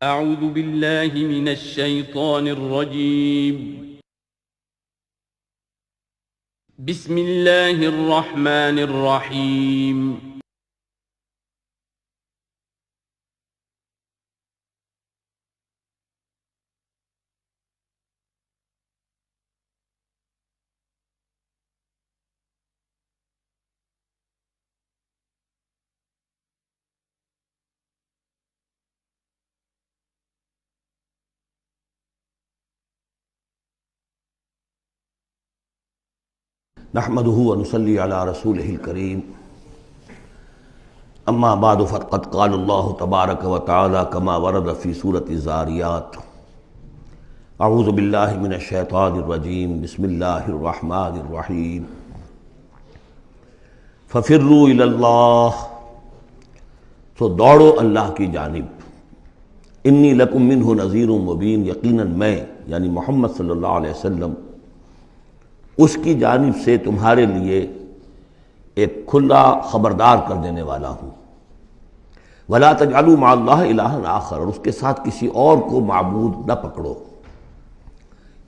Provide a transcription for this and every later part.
اعوذ باللہ من الشیطان الرجیم بسم اللہ الرحمن الرحیم نحمده ونصلي على رسوله الكريم اما بعد فقد قال الله تبارك وتعالى كما ورد في سورة الزاريات اعوذ بالله من الشيطان الرجيم بسم الله الرحمن الرحيم ففروا الى الله تو دوڑو اللہ کی جانب انی لکم منہ نذیر مبین یقیناً میں یعنی محمد صلی اللہ علیہ وسلم اس کی جانب سے تمہارے لیے ایک کھلا خبردار کر دینے والا ہوں وَلَا تَجْعَلُوا مَعَ اللَّهِ إِلَٰهًا آخر، اور اس کے ساتھ کسی اور کو معبود نہ پکڑو.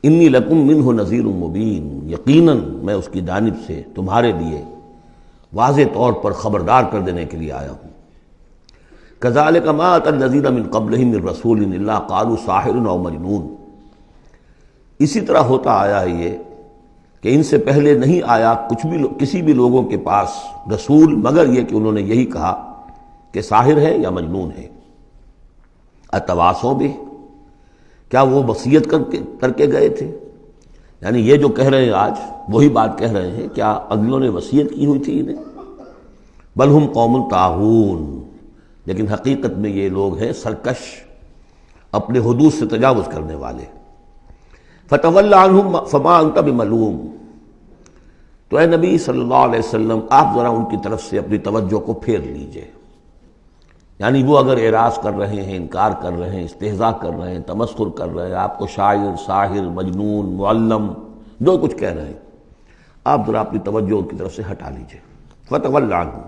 انی لکم منہ نذیر مبین، یقیناً میں اس کی جانب سے تمہارے لیے واضح طور پر خبردار کر دینے کے لیے آیا ہوں. كَذَلِكَ مَا أَتَى الَّذِينَ مِن قَبْلِهِم مِّن رَّسُولٍ إِلَّا قَالُوا سَاحِرٌ أَوْ مَجْنُونٌ، اسی طرح ہوتا آیا ہے یہ کہ ان سے پہلے نہیں آیا کسی بھی لوگوں کے پاس رسول مگر یہ کہ انہوں نے یہی کہا کہ ساحر ہے یا مجنون ہے. اتواصوا بہ، کیا وہ وصیت کر کے گئے تھے؟ یعنی یہ جو کہہ رہے ہیں آج وہی بات کہہ رہے ہیں، کیا اگلوں نے وصیت کی ہوئی تھی انہیں؟ بل ہم قوم طاغون، لیکن حقیقت میں یہ لوگ ہیں سرکش، اپنے حدود سے تجاوز کرنے والے. فتول عنہم فما انت بملوم، تو اے نبی صلی اللہ علیہ وسلم آپ ذرا ان کی طرف سے اپنی توجہ کو پھیر لیجئے. یعنی وہ اگر اعراض کر رہے ہیں، انکار کر رہے ہیں، استہزاء کر رہے ہیں، تمسخر کر رہے ہیں، آپ کو شاعر، ساحر، مجنون، معلم جو کچھ کہہ رہے ہیں، آپ ذرا اپنی توجہ ان کی طرف سے ہٹا لیجئے. فتول عنہم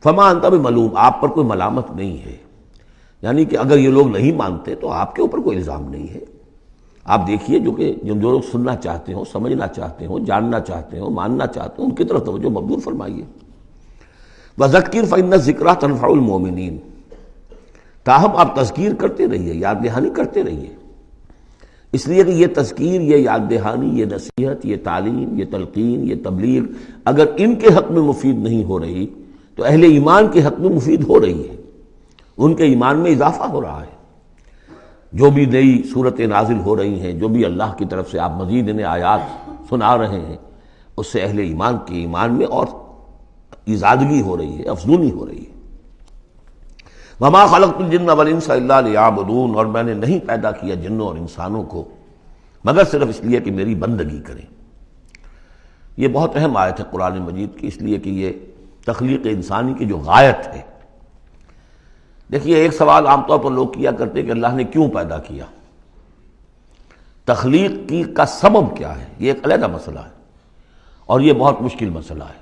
فما انت بملوم، آپ پر کوئی ملامت نہیں ہے. یعنی کہ اگر یہ لوگ نہیں مانتے تو آپ کے اوپر کوئی الزام نہیں ہے. آپ دیکھیے جو لوگ سننا چاہتے ہوں، سمجھنا چاہتے ہوں، جاننا چاہتے ہوں، ماننا چاہتے ہوں، ان کی طرف توجہ مبذول فرمائیے. وَذَكِّرْ فَإِنَّ الذِّكْرَىٰ تَنفَعُ الْمُؤْمِنِينَ، تاہم آپ تذکیر کرتے رہیے، یاد دہانی کرتے رہیے، اس لیے کہ یہ تذکیر، یہ یاد دہانی، یہ نصیحت، یہ تعلیم، یہ تلقین، یہ تبلیغ اگر ان کے حق میں مفید نہیں ہو رہی تو اہل ایمان کے حق میں مفید ہو رہی ہے، ان کے ایمان میں اضافہ ہو رہا ہے. جو بھی نئی صورتیں نازل ہو رہی ہیں، جو بھی اللہ کی طرف سے آپ مزید انہیں آیات سنا رہے ہیں، اس سے اہل ایمان کے ایمان میں اور ازادگی ہو رہی ہے، افزونی ہو رہی ہے. وَمَا خَلَقْتُ الْجِنَّ وَالْإِنسَ إِلَّا لِيَعْبُدُونَ، اور میں نے نہیں پیدا کیا جنوں اور انسانوں کو مگر صرف اس لیے کہ میری بندگی کریں. یہ بہت اہم آیت ہے قرآن مجید کی، اس لیے کہ یہ تخلیق انسانی کی جو غایت ہے. دیکھیے ایک سوال عام طور پر لوگ کیا کرتے کہ اللہ نے کیوں پیدا کیا، تخلیق کی کا سبب کیا ہے. یہ ایک علیحدہ مسئلہ ہے اور یہ بہت مشکل مسئلہ ہے.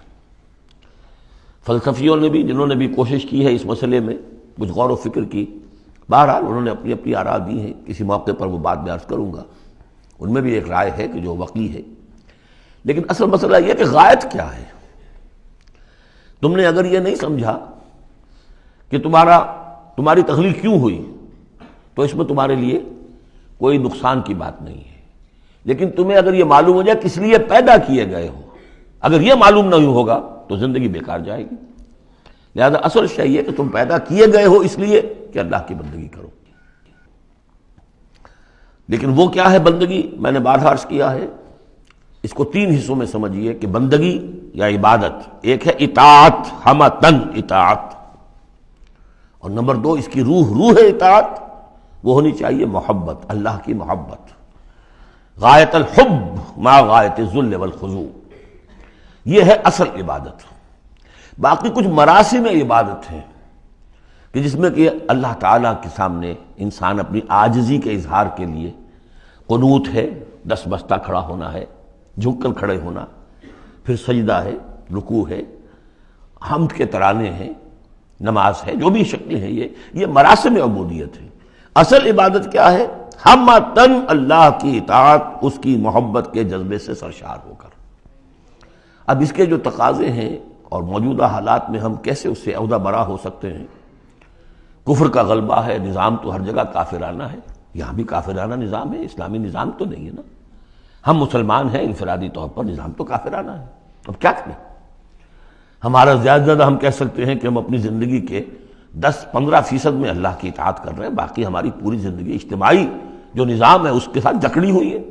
فلسفیوں نے بھی، جنہوں نے بھی کوشش کی ہے اس مسئلے میں کچھ غور و فکر کی، بہرحال انہوں نے اپنی اپنی آراء دی ہیں، کسی موقع پر وہ بات میں عرض کروں گا. ان میں بھی ایک رائے ہے کہ جو وقی ہے، لیکن اصل مسئلہ یہ کہ غایت کیا ہے. تم نے اگر یہ نہیں سمجھا کہ تمہاری تخلیق کیوں ہوئی تو اس میں تمہارے لیے کوئی نقصان کی بات نہیں ہے. لیکن تمہیں اگر یہ معلوم ہو جائے کس لیے پیدا کیے گئے ہو، اگر یہ معلوم نہیں ہوگا تو زندگی بیکار جائے گی. لہذا اصل شے یہ کہ تم پیدا کیے گئے ہو اس لیے کہ اللہ کی بندگی کرو. لیکن وہ کیا ہے بندگی؟ میں نے بارہا عرض کیا ہے، اس کو تین حصوں میں سمجھیے کہ بندگی یا عبادت، ایک ہے اطاعت، ہمتن اطاعت، اور نمبر دو اس کی روح اطاعت، وہ ہونی چاہیے محبت، اللہ کی محبت، غایت الحب مع غایت الذل والخضوع. یہ ہے اصل عبادت. باقی کچھ مراسم عبادت ہیں کہ جس میں کہ اللہ تعالیٰ کے سامنے انسان اپنی عاجزی کے اظہار کے لیے قنوت ہے، دس بستہ کھڑا ہونا ہے، جھک کر کھڑے ہونا، پھر سجدہ ہے، رکوع ہے، حمد کے ترانے ہیں، نماز ہے، جو بھی شکلیں ہیں یہ مراسم عبودیت ہیں. اصل عبادت کیا ہے؟ ہمتن اللہ کی اطاعت، اس کی محبت کے جذبے سے سرشار ہو کر۔ اب اس کے جو تقاضے ہیں اور موجودہ حالات میں ہم کیسے اس سے عہدہ برا ہو سکتے ہیں؟ کفر کا غلبہ ہے، نظام تو ہر جگہ کافرانہ ہے، یہاں بھی کافرانہ نظام ہے، اسلامی نظام تو نہیں ہے نا۔ ہم مسلمان ہیں، انفرادی طور پر نظام تو کافرانہ ہے، اب کیا کریں؟ ہمارا زیادہ زیادہ ہم کہہ سکتے ہیں کہ ہم اپنی زندگی کے 10-15% میں اللہ کی اطاعت کر رہے ہیں، باقی ہماری پوری زندگی اجتماعی جو نظام ہے اس کے ساتھ جکڑی ہوئی ہے،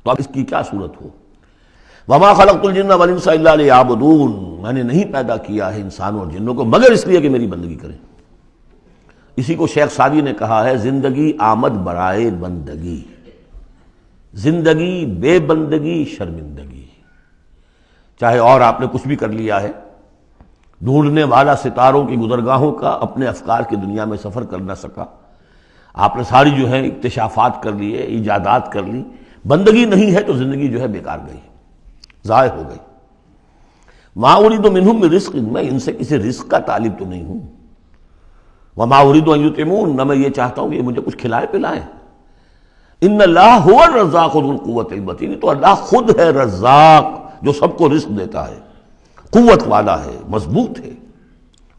تو اب اس کی کیا صورت ہو؟ وَمَا خَلَقْتُ الْجِنَّ وَالْإِنسَ إِلَّا لِيَعْبُدُونَ، میں نے نہیں پیدا کیا ہے انسانوں اور جنوں کو مگر اس لیے کہ میری بندگی کریں۔ اسی کو شیخ سعدی نے کہا ہے، زندگی آمد برائے بندگی، زندگی بے بندگی شرمندگی۔ چاہے اور آپ نے کچھ بھی کر لیا ہے، ڈھونڈنے والا ستاروں کی گزرگاہوں کا اپنے افکار کی دنیا میں سفر کر نہ سکا، آپ نے ساری جو ہے اکتشافات کر لیے، ایجادات کر لی، بندگی نہیں ہے تو زندگی جو ہے بیکار گئی، ضائع ہو گئی۔ ما اريد منهم من رزق، میں ان سے کسی رزق کا طالب تو نہیں ہوں۔ وما اريد ان يطعمون، نہ میں یہ چاہتا ہوں کہ یہ مجھے کچھ کھلائے پلائیں۔ ان اللہ هو الرزاق ذو القوة المتین، تو اللہ خود ہے رزاق جو سب کو رزق دیتا ہے، قوت والا ہے، مضبوط ہے،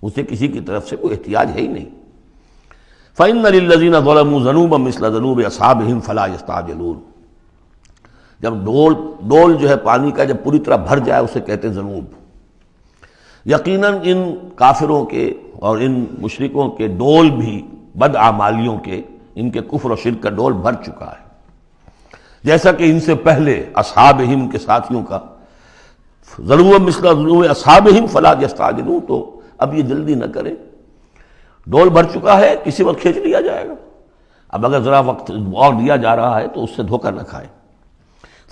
اسے کسی کی طرف سے کوئی احتیاج ہے ہی نہیں۔ فإن للذین ظلموا ذنوبا مثل ذنوب اصحابهم فلا يستعجلون، جب ڈول جو ہے پانی کا جب پوری طرح بھر جائے اسے کہتے ہیں ذنوب۔ یقیناً ان کافروں کے اور ان مشرکوں کے ڈول بھی بدعمالیوں کے، ان کے کفر و شرک کا ڈول بھر چکا ہے، جیسا کہ ان سے پہلے اصحابہم کے ساتھیوں کا ذنوب مثل ذنوب اصحابہم فلا یستعجلون، تو اب یہ جلدی نہ کریں، ڈول بھر چکا ہے، کسی وقت کھینچ لیا جائے گا، اب اگر ذرا وقت اور دیا جا رہا ہے تو اس سے دھوکہ نہ کھائیں۔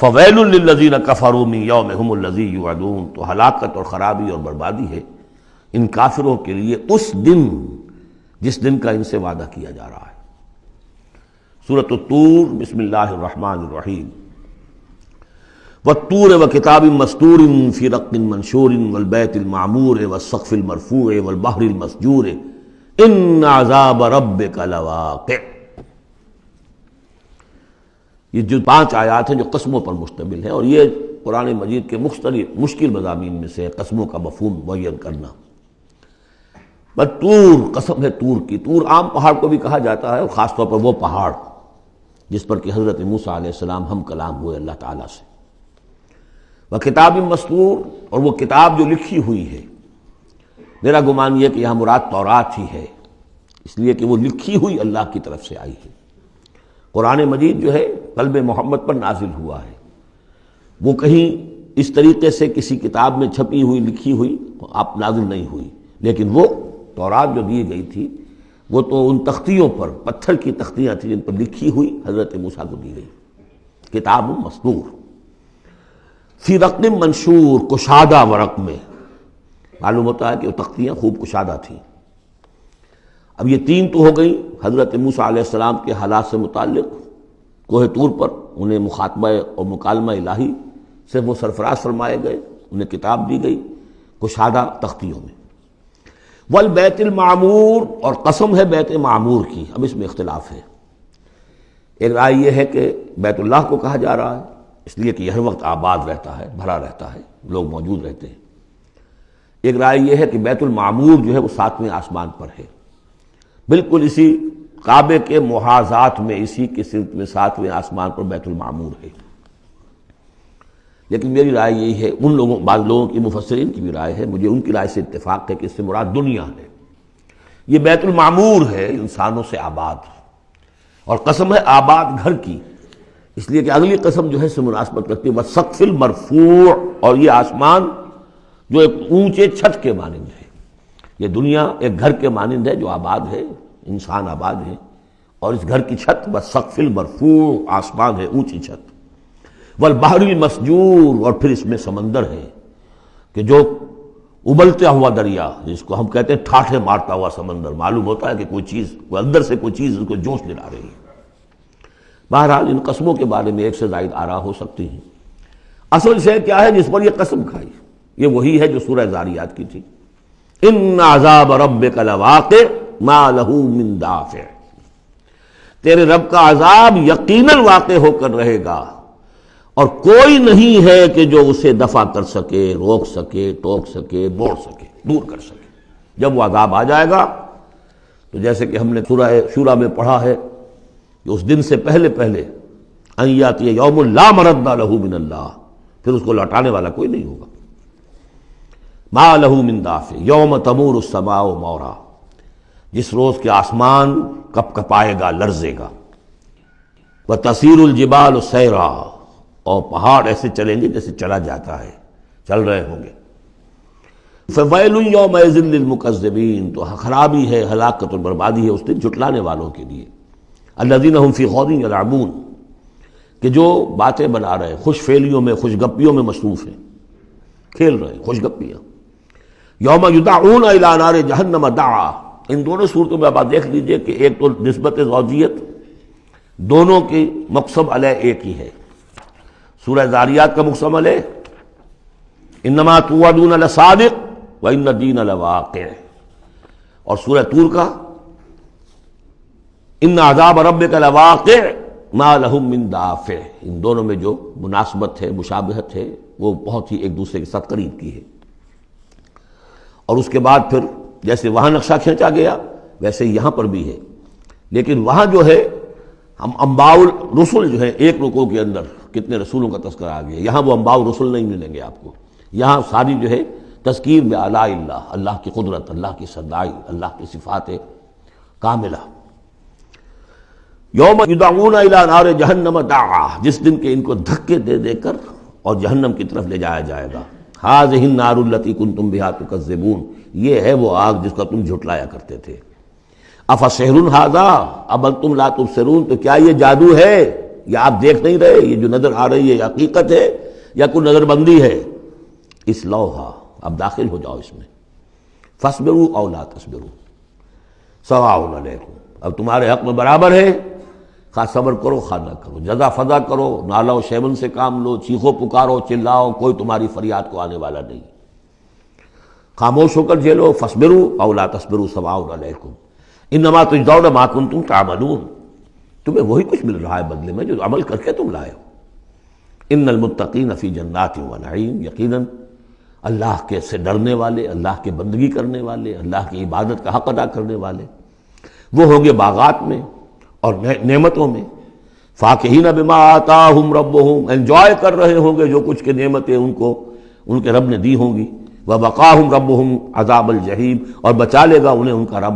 فویل للذین کفروا من یومہم الذی یوعدون، تو ہلاکت اور خرابی اور بربادی ہے ان کافروں کے لیے اس دن جس دن کا ان سے وعدہ کیا جا رہا ہے۔ سورۃ الطور، بسم اللہ الرحمن الرحیم۔ والطور وکتاب مسطور فی رق منشور والبیت المعمور والسقف المرفوع والبحر المسجور ان عذاب ربک لواقع۔ یہ جو 5 آیات ہیں جو قسموں پر مشتمل ہیں، اور یہ قرآن مجید کے مختلف مشکل مضامین میں سے ہے قسموں کا مفہوم معین کرنا۔ بس طور، قسم ہے طور کی، طور عام پہاڑ کو بھی کہا جاتا ہے، اور خاص طور پر وہ پہاڑ جس پر کہ حضرت موسیٰ علیہ السلام ہم کلام ہوئے اللہ تعالیٰ سے۔ وہ کتاب مسطور، اور وہ کتاب جو لکھی ہوئی ہے، میرا گمان یہ کہ یہاں مراد تورات ہی ہے، اس لیے کہ وہ لکھی ہوئی اللہ کی طرف سے آئی ہے۔ قرآن مجید جو ہے قلب محمد پر نازل ہوا ہے، وہ کہیں اس طریقے سے کسی کتاب میں چھپی ہوئی لکھی ہوئی آپ نازل نہیں ہوئی، لیکن وہ تورات جو دی گئی تھی وہ تو ان تختیوں پر، پتھر کی تختیاں تھیں جن پر لکھی ہوئی حضرت موسیٰ کو دی گئی، کتاب مسطور فی رق منشور، کشادہ ورق میں، معلوم ہوتا ہے کہ وہ تختیاں خوب کشادہ تھیں۔ اب یہ 3 تو ہو گئی حضرت موسیٰ علیہ السلام کے حالات سے متعلق، کوہ طور پر انہیں مخاطبہ اور مکالمہ الہی سے وہ سرفراز فرمائے گئے، انہیں کتاب دی گئی کشادہ تختیوں میں۔ والبیت المعمور، اور قسم ہے بیت معمور کی، اب اس میں اختلاف ہے۔ ایک رائے یہ ہے کہ بیت اللہ کو کہا جا رہا ہے اس لیے کہ یہ ہر وقت آباد رہتا ہے، بھرا رہتا ہے، لوگ موجود رہتے ہیں۔ ایک رائے یہ ہے کہ بیت المعمور جو ہے وہ 7ویں آسمان پر ہے، بالکل اسی کعبے کے محاذات میں، اسی کی سمت میں 7ویں آسمان پر بیت المعمور ہے۔ لیکن میری رائے یہی ہے، ان لوگوں، بعض لوگوں کی، مفسرین کی بھی رائے ہے، مجھے ان کی رائے سے اتفاق ہے کہ اس سے مراد دنیا ہے، یہ بیت المعمور ہے انسانوں سے آباد، اور قسم ہے آباد گھر کی، اس لیے کہ اگلی قسم جو ہے سے مناسبت رکھتی ہے والسقف المرفوع، اور یہ آسمان جو ایک اونچے چھت کے مانند ہے، یہ دنیا ایک گھر کے مانند ہے جو آباد ہے، انسان آباد ہے، اور اس گھر کی چھت والسقف المرفوع، آسمان ہے، اونچی چھت، والبحر المسجور، اور پھر اس میں سمندر ہے کہ جو ابلتا ہوا دریا، جس کو ہم کہتے ہیں ٹھاٹھے مارتا ہوا سمندر، معلوم ہوتا ہے کہ کوئی چیز، کوئی اندر سے کوئی چیز اس کو جوش دلا رہی ہے۔ بہرحال ان قسموں کے بارے میں 1 سے زائد آراء ہو سکتی ہیں، اصل شے کیا ہے جس پر یہ قسم کھائی، یہ وہی ہے جو سورہ ذاریات کی تھی، ان عذاب ربک لواقع ما له من دافع۔ تیرے رب کا عذاب یقیناً واقع ہو کر رہے گا، اور کوئی نہیں ہے کہ جو اسے دفع کر سکے، روک سکے، ٹوک سکے، موڑ سکے، دور کر سکے۔ جب وہ عذاب آ جائے گا تو جیسے کہ ہم نے سورہ شورى میں پڑھا ہے کہ اس دن سے پہلے ان یاتی یوم لا مرد لہ من اللہ، پھر اس کو لوٹانے والا کوئی نہیں ہوگا۔ ما لہ من دافع یوم تمور السماء مورا، جس روز کے آسمان کپ کپائے گا، لرزے گا۔ وتسیر الجبال سیرا، اور پہاڑ ایسے چلیں گے جیسے چلا جاتا ہے، چل رہے ہوں گے۔ فویل یومئذ للمکذبین، تو خرابی ہے، ہلاکت اور بربادی ہے اس دن جھٹلانے والوں کے لیے۔ الذین هم فی خوض یلعبون، کہ جو باتیں بنا رہے ہیں، خوش فعلیوں میں، خوش گپیوں میں مصروف ہیں، کھیل رہے ہیں خوش گپیاں۔ یوم یدعون الی نار جہنم دعا، ان دونوں صورتوں میں آپ دیکھ لیجئے کہ ایک تو نسبت زوجیت، دونوں کی مقسم علیہ ایک ہی ہے۔ سورہ ذاریات کا مقسم علیہ انما توعدون لصادق وان الدین لواقع، اور سورہ طور کا ان عذاب ربک لواقع ما لہم من دافع، ان دونوں میں جو مناسبت ہے، مشابہت ہے، وہ بہت ہی ایک دوسرے کے ساتھ قریب کی ہے۔ اور اس کے بعد پھر جیسے وہاں نقشہ کھینچا گیا ویسے یہاں پر بھی ہے، لیکن وہاں جو ہے ہم انباء الرسل جو ہے ایک رکوع کے اندر کتنے رسولوں کا تذکرہ آ گیا، یہاں وہ انباء الرسل نہیں ملیں گے آپ کو، یہاں ساری جو ہے تذکیر بآلاء اللہ، اللہ کی قدرت، اللہ کی صدائی، اللہ کی صفات کاملہ۔ یوم یدعون الی نار جہنم دعا، جس دن کے ان کو دھکے دے دے کر اور جہنم کی طرف لے جایا جائے گا۔ ھذہ النار التی کنتم بہا تکذبون، یہ ہے وہ آگ جس کا تم جھٹلایا کرتے تھے۔ افسحر ھذا ام انتم لا تبصرون، تو کیا یہ جادو ہے، یا آپ دیکھ نہیں رہے، یہ جو نظر آ رہی ہے یہ حقیقت ہے یا کوئی نظر بندی ہے؟ اصلوھا، اب داخل ہو جاؤ اس میں۔ فاصبروا او لا تصبروا سواء علیکم، اب تمہارے حق میں برابر ہے، خواہ صبر کرو خواہ نہ کرو، جزا فضا کرو، نالہ و شیون سے کام لو، چیخو پکارو، چلاؤ، کوئی تمہاری فریاد کو آنے والا نہیں، خاموش ہو کر جھیلو۔ فاصبروا او لا تصبروا سواء علیکم انما تجزون ما کنتم تعملون، تمہیں وہی کچھ مل رہا ہے بدلے میں جو عمل کر کے تم لائے ہو۔ ان المتقین فی جنات و نعیم، یقیناً اللہ کے سے ڈرنے والے، اللہ کے بندگی کرنے والے، اللہ کی عبادت کا حق ادا کرنے والے، وہ ہوں گے باغات میں اور نعمتوں میں۔ فاکہین بما آتاہم ربہم، انجوائے کر رہے ہوں گے جو کچھ کے نعمتیں ان کو ان کے رب نے دی ہوں گی۔ ووقاہم ربہم عذاب الجحیم، اور بچا لے گا انہیں ان کا رب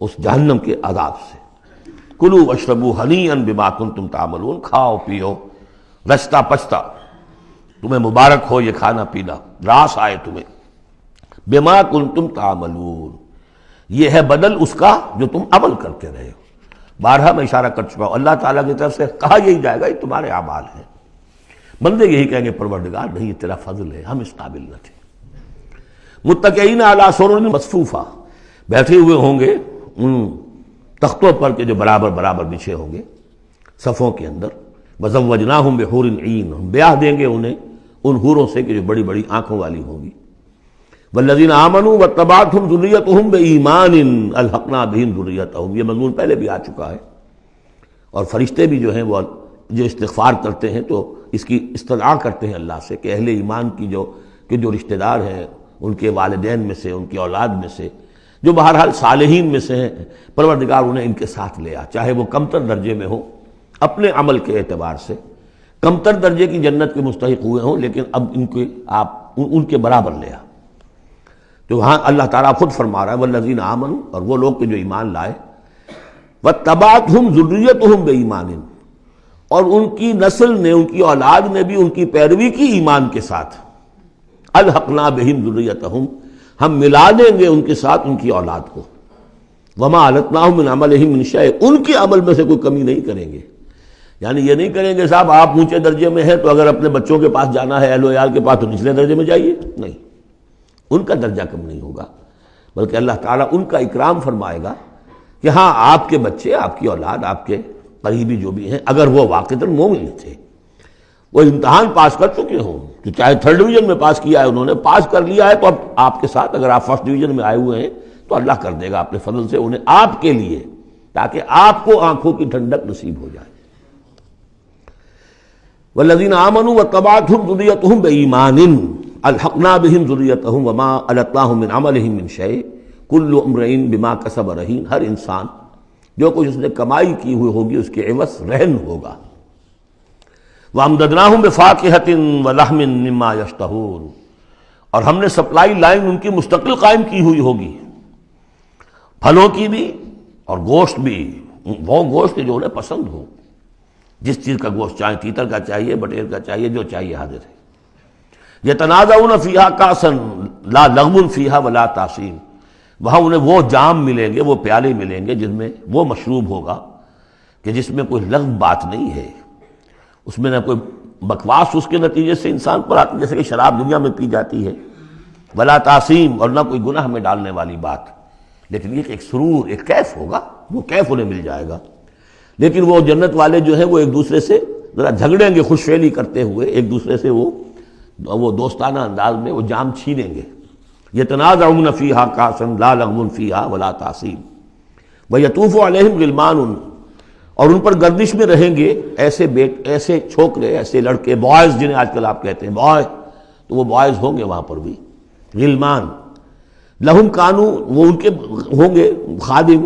اس جہنم کے عذاب سے۔ کلوا واشربوا ہنیئا بما کنتم تعملون، کھاؤ پیو رچتا پچتا، تمہیں مبارک ہو یہ کھانا پینا، راس آئے تمہیں۔ بما کنتم تعملون، یہ ہے بدل اس کا جو تم عمل کرتے رہے ہو۔ بارہا میں اشارہ کر چکا ہوں، اللہ تعالیٰ کی طرف سے کہا یہی جائے گا یہ تمہارے اعمال ہیں۔ بندے یہی کہیں گے پروردگار نہیں، یہ تیرا فضل ہے، ہم اس قابل نہ تھے۔ متکئین علی سرر مصفوفہ، بیٹھے ہوئے ہوں گے ان تختوں پر کے جو برابر برابر بچھے ہوں گے صفوں کے اندر۔ وزوجناہم بحور عین، ہم بیاہ دیں گے انہیں ان حوروں سے کہ جو بڑی بڑی آنکھوں والی ہوں گی۔ والذین آمنوا واتبعتہم ذریتہم بایمان الحقنا بہم ذریتہم، یہ مضمون پہلے بھی آ چکا ہے۔ اور فرشتے بھی جو ہیں وہ جو استغفار کرتے ہیں تو اس کی استدعا کرتے ہیں اللہ سے کہ اہل ایمان کی جو رشتہ دار ہیں، ان کے والدین میں سے، ان کی اولاد میں سے، جو بہرحال صالحین میں سے ہیں، پروردگار انہیں ان کے ساتھ لے آ، چاہے وہ کمتر درجے میں ہو اپنے عمل کے اعتبار سے، کمتر درجے کی جنت کے مستحق ہوئے ہوں، لیکن اب ان کے آپ ان کے برابر لے آ۔ تو ہاں اللہ تعالیٰ خود فرما رہا ہے والذین آمنوا، اور وہ لوگ کہ جو ایمان لائے، واتبعتہم ذریتہم بایمان، اور ان کی نسل نے، ان کی اولاد نے بھی ان کی پیروی کی ایمان کے ساتھ۔ الحقنا بہم ذریتہم، ہم ملا دیں گے ان کے ساتھ ان کی اولاد کو۔ وما التناہم من عملہم من شیء، ان کے عمل میں سے کوئی کمی نہیں کریں گے۔ یعنی یہ نہیں کریں گے صاحب آپ اونچے درجے میں ہیں تو اگر اپنے بچوں کے پاس جانا ہے، اہل و عیال کے پاس، تو نچلے درجے میں جائیے، نہیں، ان کا درجہ کم نہیں ہوگا، بلکہ اللہ تعالیٰ ان کا اکرام فرمائے گا کہ ہاں آپ کے بچے، آپ کی اولاد، آپ کے قریبی جو بھی ہیں، اگر وہ واقعتاً مومن تھے، وہ امتحان پاس کر چکے ہوں، تو چاہے 3rd ڈویژن میں پاس کیا ہے انہوں نے، پاس کر لیا ہے، تو اب آپ کے ساتھ اگر آپ 1st ڈویژن میں آئے ہوئے ہیں تو اللہ کر دے گا اپنے فضل سے انہیں آپ کے لیے تاکہ آپ کو آنکھوں کی ٹھنڈک نصیب ہو جائے۔ والذین آمنوا واتبعتهم ذریتهم بإیمان الحقنا بهم ذریتهم وما ألتناهم من عملهم من شیء کل امرئ بما کسب رہین، ہر انسان جو کچھ اس نے کمائی کی ہوئی ہوگی اس کے عوض رہن ہوگا۔ وَأَمْدَدْنَاهُمْ بِفَاكِهَةٍ وَلَحْمٍ مِّمَّا يَشْتَهُونَ، اور ہم نے سپلائی لائن ان کی مستقل قائم کی ہوئی ہوگی، پھلوں کی بھی اور گوشت بھی، وہ گوشت جو انہیں پسند ہو، جس چیز کا گوشت چاہے، تیتر کا چاہیے، بٹیر کا چاہیے، جو چاہیے حاضر ہے۔ يَتَنَازَعُونَ فِيهَا كَأْسًا لَا لَغْوٌ فِيهَا وَلَا تَأْثِيمٌ، وہاں انہیں وہ جام ملیں گے، وہ پیالے ملیں گے جن میں وہ مشروب ہوگا کہ جس میں کوئی لغو بات نہیں ہے، اس میں نہ کوئی بکواس اس کے نتیجے سے انسان پر آتی جیسے کہ شراب دنیا میں پی جاتی ہے، ولا تعصیم، اور نہ کوئی گناہ میں ڈالنے والی بات، لیکن یہ کہ ایک سرور، ایک کیف ہوگا، وہ کیف انہیں مل جائے گا۔ لیکن وہ جنت والے جو ہیں وہ ایک دوسرے سے ذرا جھگڑیں گے، خوش فعلی کرتے ہوئے ایک دوسرے سے وہ دوستانہ انداز میں وہ جام چھینیں گے۔ یتنازعون فیہا کاسا لا لغو فیہا ولا تعصیم ویطوف علیہم غلمان، اور ان پر گردش میں رہیں گے ایسے چھوکرے، ایسے لڑکے، بوائز جنہیں آج کل آپ کہتے ہیں بوائے، تو وہ بوائز ہوں گے وہاں پر بھی، غلمان لہم کانو، وہ ان کے ہوں گے خادم،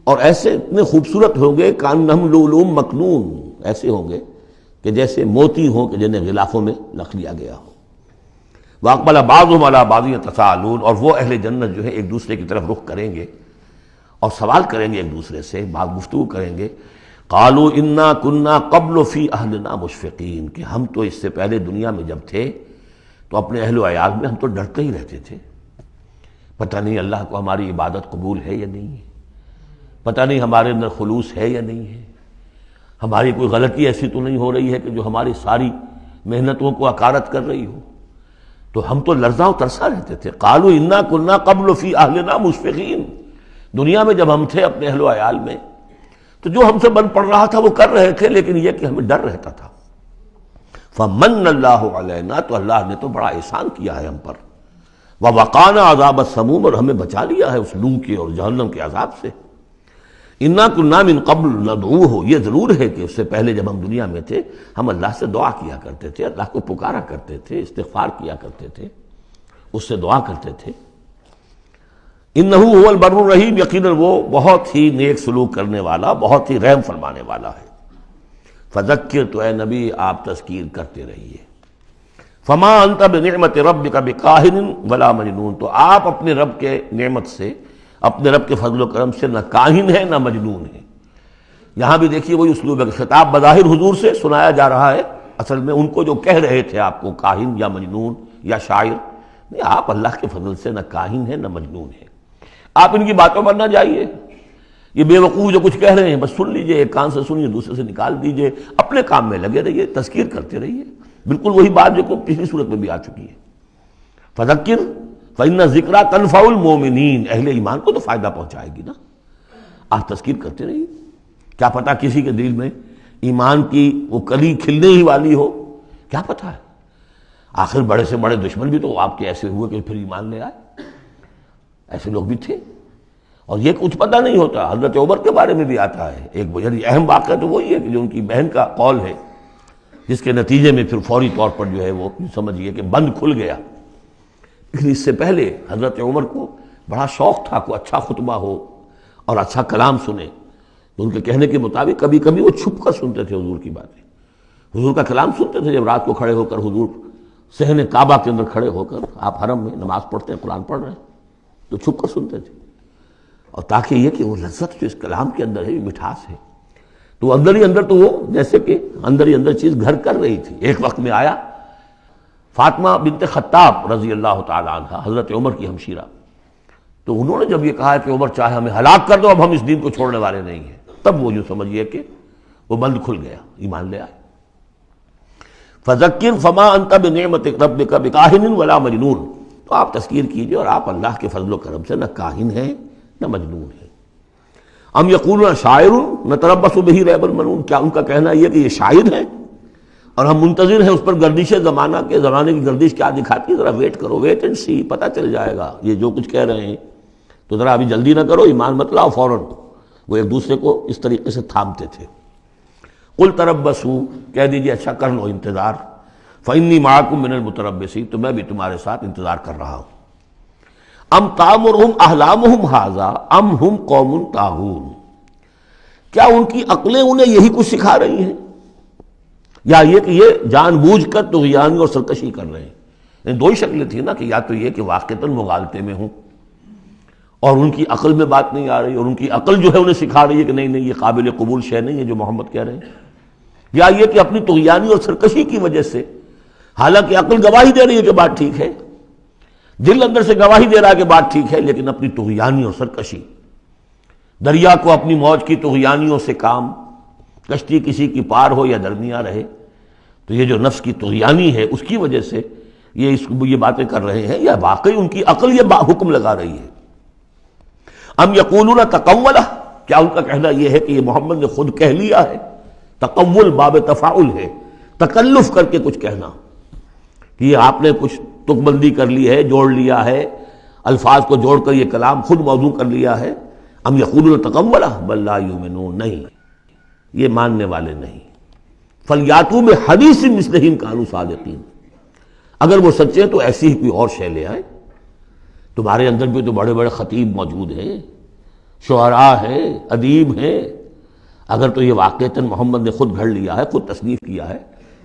اور ایسے اتنے خوبصورت ہوں گے کانہم لؤلؤ مکنون، ایسے ہوں گے کہ جیسے موتی ہوں کہ جنہیں غلافوں میں رکھ لیا گیا ہو۔ واقبل بعضهم على بعض يتساءلون، اور وہ اہل جنت جو ہے ایک دوسرے کی طرف رخ کریں گے اور سوال کریں گے ایک دوسرے سے، بات گفتگو کریں گے، قالوا انا كنا قبل في اهلنا مشفقین، کہ ہم تو اس سے پہلے دنیا میں جب تھے تو اپنے اہل و عیال میں ہم تو ڈرتے ہی رہتے تھے، پتہ نہیں اللہ کو ہماری عبادت قبول ہے یا نہیں ہے، پتہ نہیں ہمارے اندر خلوص ہے یا نہیں ہے، ہماری کوئی غلطی ایسی تو نہیں ہو رہی ہے کہ جو ہماری ساری محنتوں کو اکارت کر رہی ہو، تو ہم تو لرزاں و ترسا رہتے تھے۔ قالوا انا كنا قبل في اهلنا مشفقین، دنیا میں جب ہم تھے اپنے اہل و عیال میں تو جو ہم سے بن پڑ رہا تھا وہ کر رہے تھے، لیکن یہ کہ ہمیں ڈر رہتا تھا۔ فمن اللہ علینا، تو اللہ نے تو بڑا احسان کیا ہے ہم پر، ووقانا عذاب السموم، اور ہمیں بچا لیا ہے اس لو کے اور جہنم کے عذاب سے۔ انا كنا من قبل ندعوہ، یہ ضرور ہے کہ اس سے پہلے جب ہم دنیا میں تھے ہم اللہ سے دعا کیا کرتے تھے، اللہ کو پکارا کرتے تھے، استغفار کیا کرتے تھے، اس سے دعا کرتے تھے۔ انہ هو البر الرحیم، یقیناً وہ بہت ہی نیک سلوک کرنے والا، بہت ہی رحم فرمانے والا ہے۔ فذکر، تو اے نبی آپ تذکیر کرتے رہیے۔ فما انت بنعمت ربک بکاہن ولا مجنون، تو آپ اپنے رب کے نعمت سے، اپنے رب کے فضل و کرم سے نہ کاہن ہے نہ مجنون ہے۔ یہاں بھی دیکھیے وہی اسلوب ہے، خطاب بظاہر حضور سے سنایا جا رہا ہے، اصل میں ان کو جو کہہ رہے تھے آپ کو کاہن یا مجنون یا شاعر، نہیں، آپ اللہ کے فضل سے نہ کاہن ہے نہ مجنون ہے، آپ ان کی باتوں پر نہ جائیے، یہ بے وقوف جو کچھ کہہ رہے ہیں بس سن لیجئے، ایک کان سے سنیے دوسرے سے نکال دیجئے، اپنے کام میں لگے رہیے، تذکیر کرتے رہیے، بالکل وہی بات جو کہ پچھلی صورت میں بھی آ چکی ہے۔ فذکر فإن ذکریٰ تنفع المؤمنین، اہل ایمان کو تو فائدہ پہنچائے گی نا، آپ تذکیر کرتے رہیے، کیا پتہ کسی کے دل میں ایمان کی وہ کلی کھلنے ہی والی ہو، کیا پتہ ہے، آخر بڑے سے بڑے دشمن بھی تو آپ کے ایسے ہوئے کہ پھر ایمان لے آئے، ایسے لوگ بھی تھے، اور یہ کچھ پتہ نہیں ہوتا۔ حضرت عمر کے بارے میں بھی آتا ہے ایک بڑی اہم واقعہ، تو وہی ہے کہ جو ان کی بہن کا قول ہے، جس کے نتیجے میں پھر فوری طور پر جو ہے وہ سمجھیے کہ بند کھل گیا، لیکن اس سے پہلے حضرت عمر کو بڑا شوق تھا کوئی اچھا خطبہ ہو اور اچھا کلام سنے، تو ان کے کہنے کے مطابق کبھی کبھی وہ چھپ کر سنتے تھے حضور کی باتیں، حضور کا کلام سنتے تھے جب رات کو کھڑے ہو کر حضور صحن کعبہ کے اندر کھڑے ہو کر، آپ حرم میں نماز پڑھتے ہیں، قرآن پڑھ رہے ہیں، تو چھپ کر سنتے تھے، اور تاکہ یہ کہ وہ لذت جو اس کلام کے اندر ہے، یہ مٹھاس ہے، تو اندر ہی اندر تو وہ جیسے کہ اندر ہی اندر چیز گھر کر رہی تھی۔ ایک وقت میں آیا فاطمہ بنت خطاب رضی اللہ تعالی عنہ، حضرت عمر کی ہمشیرہ، تو انہوں نے جب یہ کہا کہ عمر چاہے ہمیں ہلاک کر دو، اب ہم اس دین کو چھوڑنے والے نہیں ہیں، تب وہ جو سمجھیے کہ وہ بند کھل گیا، ایمان لے آئے۔ فذکر فما انت بنعمت ربک بکاہن ولا مجنون، تو آپ تذکیر کیجئے اور آپ اللہ کے فضل و کرم سے نہ کاہن ہیں نہ مجنون ہیں۔ ام یقولون شاعر نتربص بہ ریب المنون، کیا ان کا کہنا یہ کہ یہ شاعر ہیں اور ہم منتظر ہیں اس پر گردش زمانہ کے، زمانے کی گردش کیا دکھاتی ہے، ذرا ویٹ کرو، ویٹ اینڈ سی، پتہ چل جائے گا، یہ جو کچھ کہہ رہے ہیں تو ذرا ابھی جلدی نہ کرو، ایمان مت لاؤ فوراً، وہ ایک دوسرے کو اس طریقے سے تھامتے تھے۔ قل تربصوا، کہہ دیجیے اچھا کر لو انتظار، فإنی معکم من المتربصین، تو میں بھی تمہارے ساتھ انتظار کر رہا ہوں۔ ام تامرہم احلامہم ھذا ام ہم قوم طاغون، کیا ان کی عقلیں انہیں یہی کچھ سکھا رہی ہیں، یا یہ کہ یہ جان بوجھ کر طغیانی اور سرکشی کر رہے ہیں؟ دو ہی شکلیں تھیں نا، کہ یا تو یہ کہ واقعتاً مغالطے میں ہوں اور ان کی عقل میں بات نہیں آ رہی، اور ان کی عقل جو ہے انہیں سکھا رہی ہے کہ نہیں نہیں یہ قابل قبول شے نہیں ہے جو محمد کہہ رہے ہیں، یا یہ کہ اپنی طغیانی اور سرکشی کی وجہ سے، حالانکہ عقل گواہی دے رہی ہے کہ بات ٹھیک ہے، دل اندر سے گواہی دے رہا ہے کہ بات ٹھیک ہے، لیکن اپنی طغیانی اور سرکشی، دریا کو اپنی موج کی طغیانیوں سے کام، کشتی کسی کی پار ہو یا درمیان رہے، تو یہ جو نفس کی طغیانی ہے اس کی وجہ سے یہ باتیں کر رہے ہیں، یا واقعی ان کی عقل یہ حکم لگا رہی ہے؟ ام یقولون تقولہ، کیا ان کا کہنا یہ ہے کہ یہ محمد نے خود کہہ لیا ہے؟ تقول باب تفاعل ہے، تکلف کر کے کچھ کہنا، کہ یہ آپ نے کچھ تک بندی کر لی ہے، جوڑ لیا ہے، الفاظ کو جوڑ کر یہ کلام خود موضوع کر لیا ہے۔ ام یقولون تقولہ بل لا یؤمنون، نہیں یہ ماننے والے نہیں۔ فلیاتوا بحدیث مثلہ ان کانوا صادقین، اگر وہ سچے ہیں تو ایسی ہی کوئی اور شے لے آئے۔ تمہارے اندر بھی تو بڑے بڑے خطیب موجود ہیں، شعراء ہیں، ادیب ہیں، اگر تو یہ واقعتاً محمد نے خود گھڑ لیا ہے، خود تصنیف کیا ہے،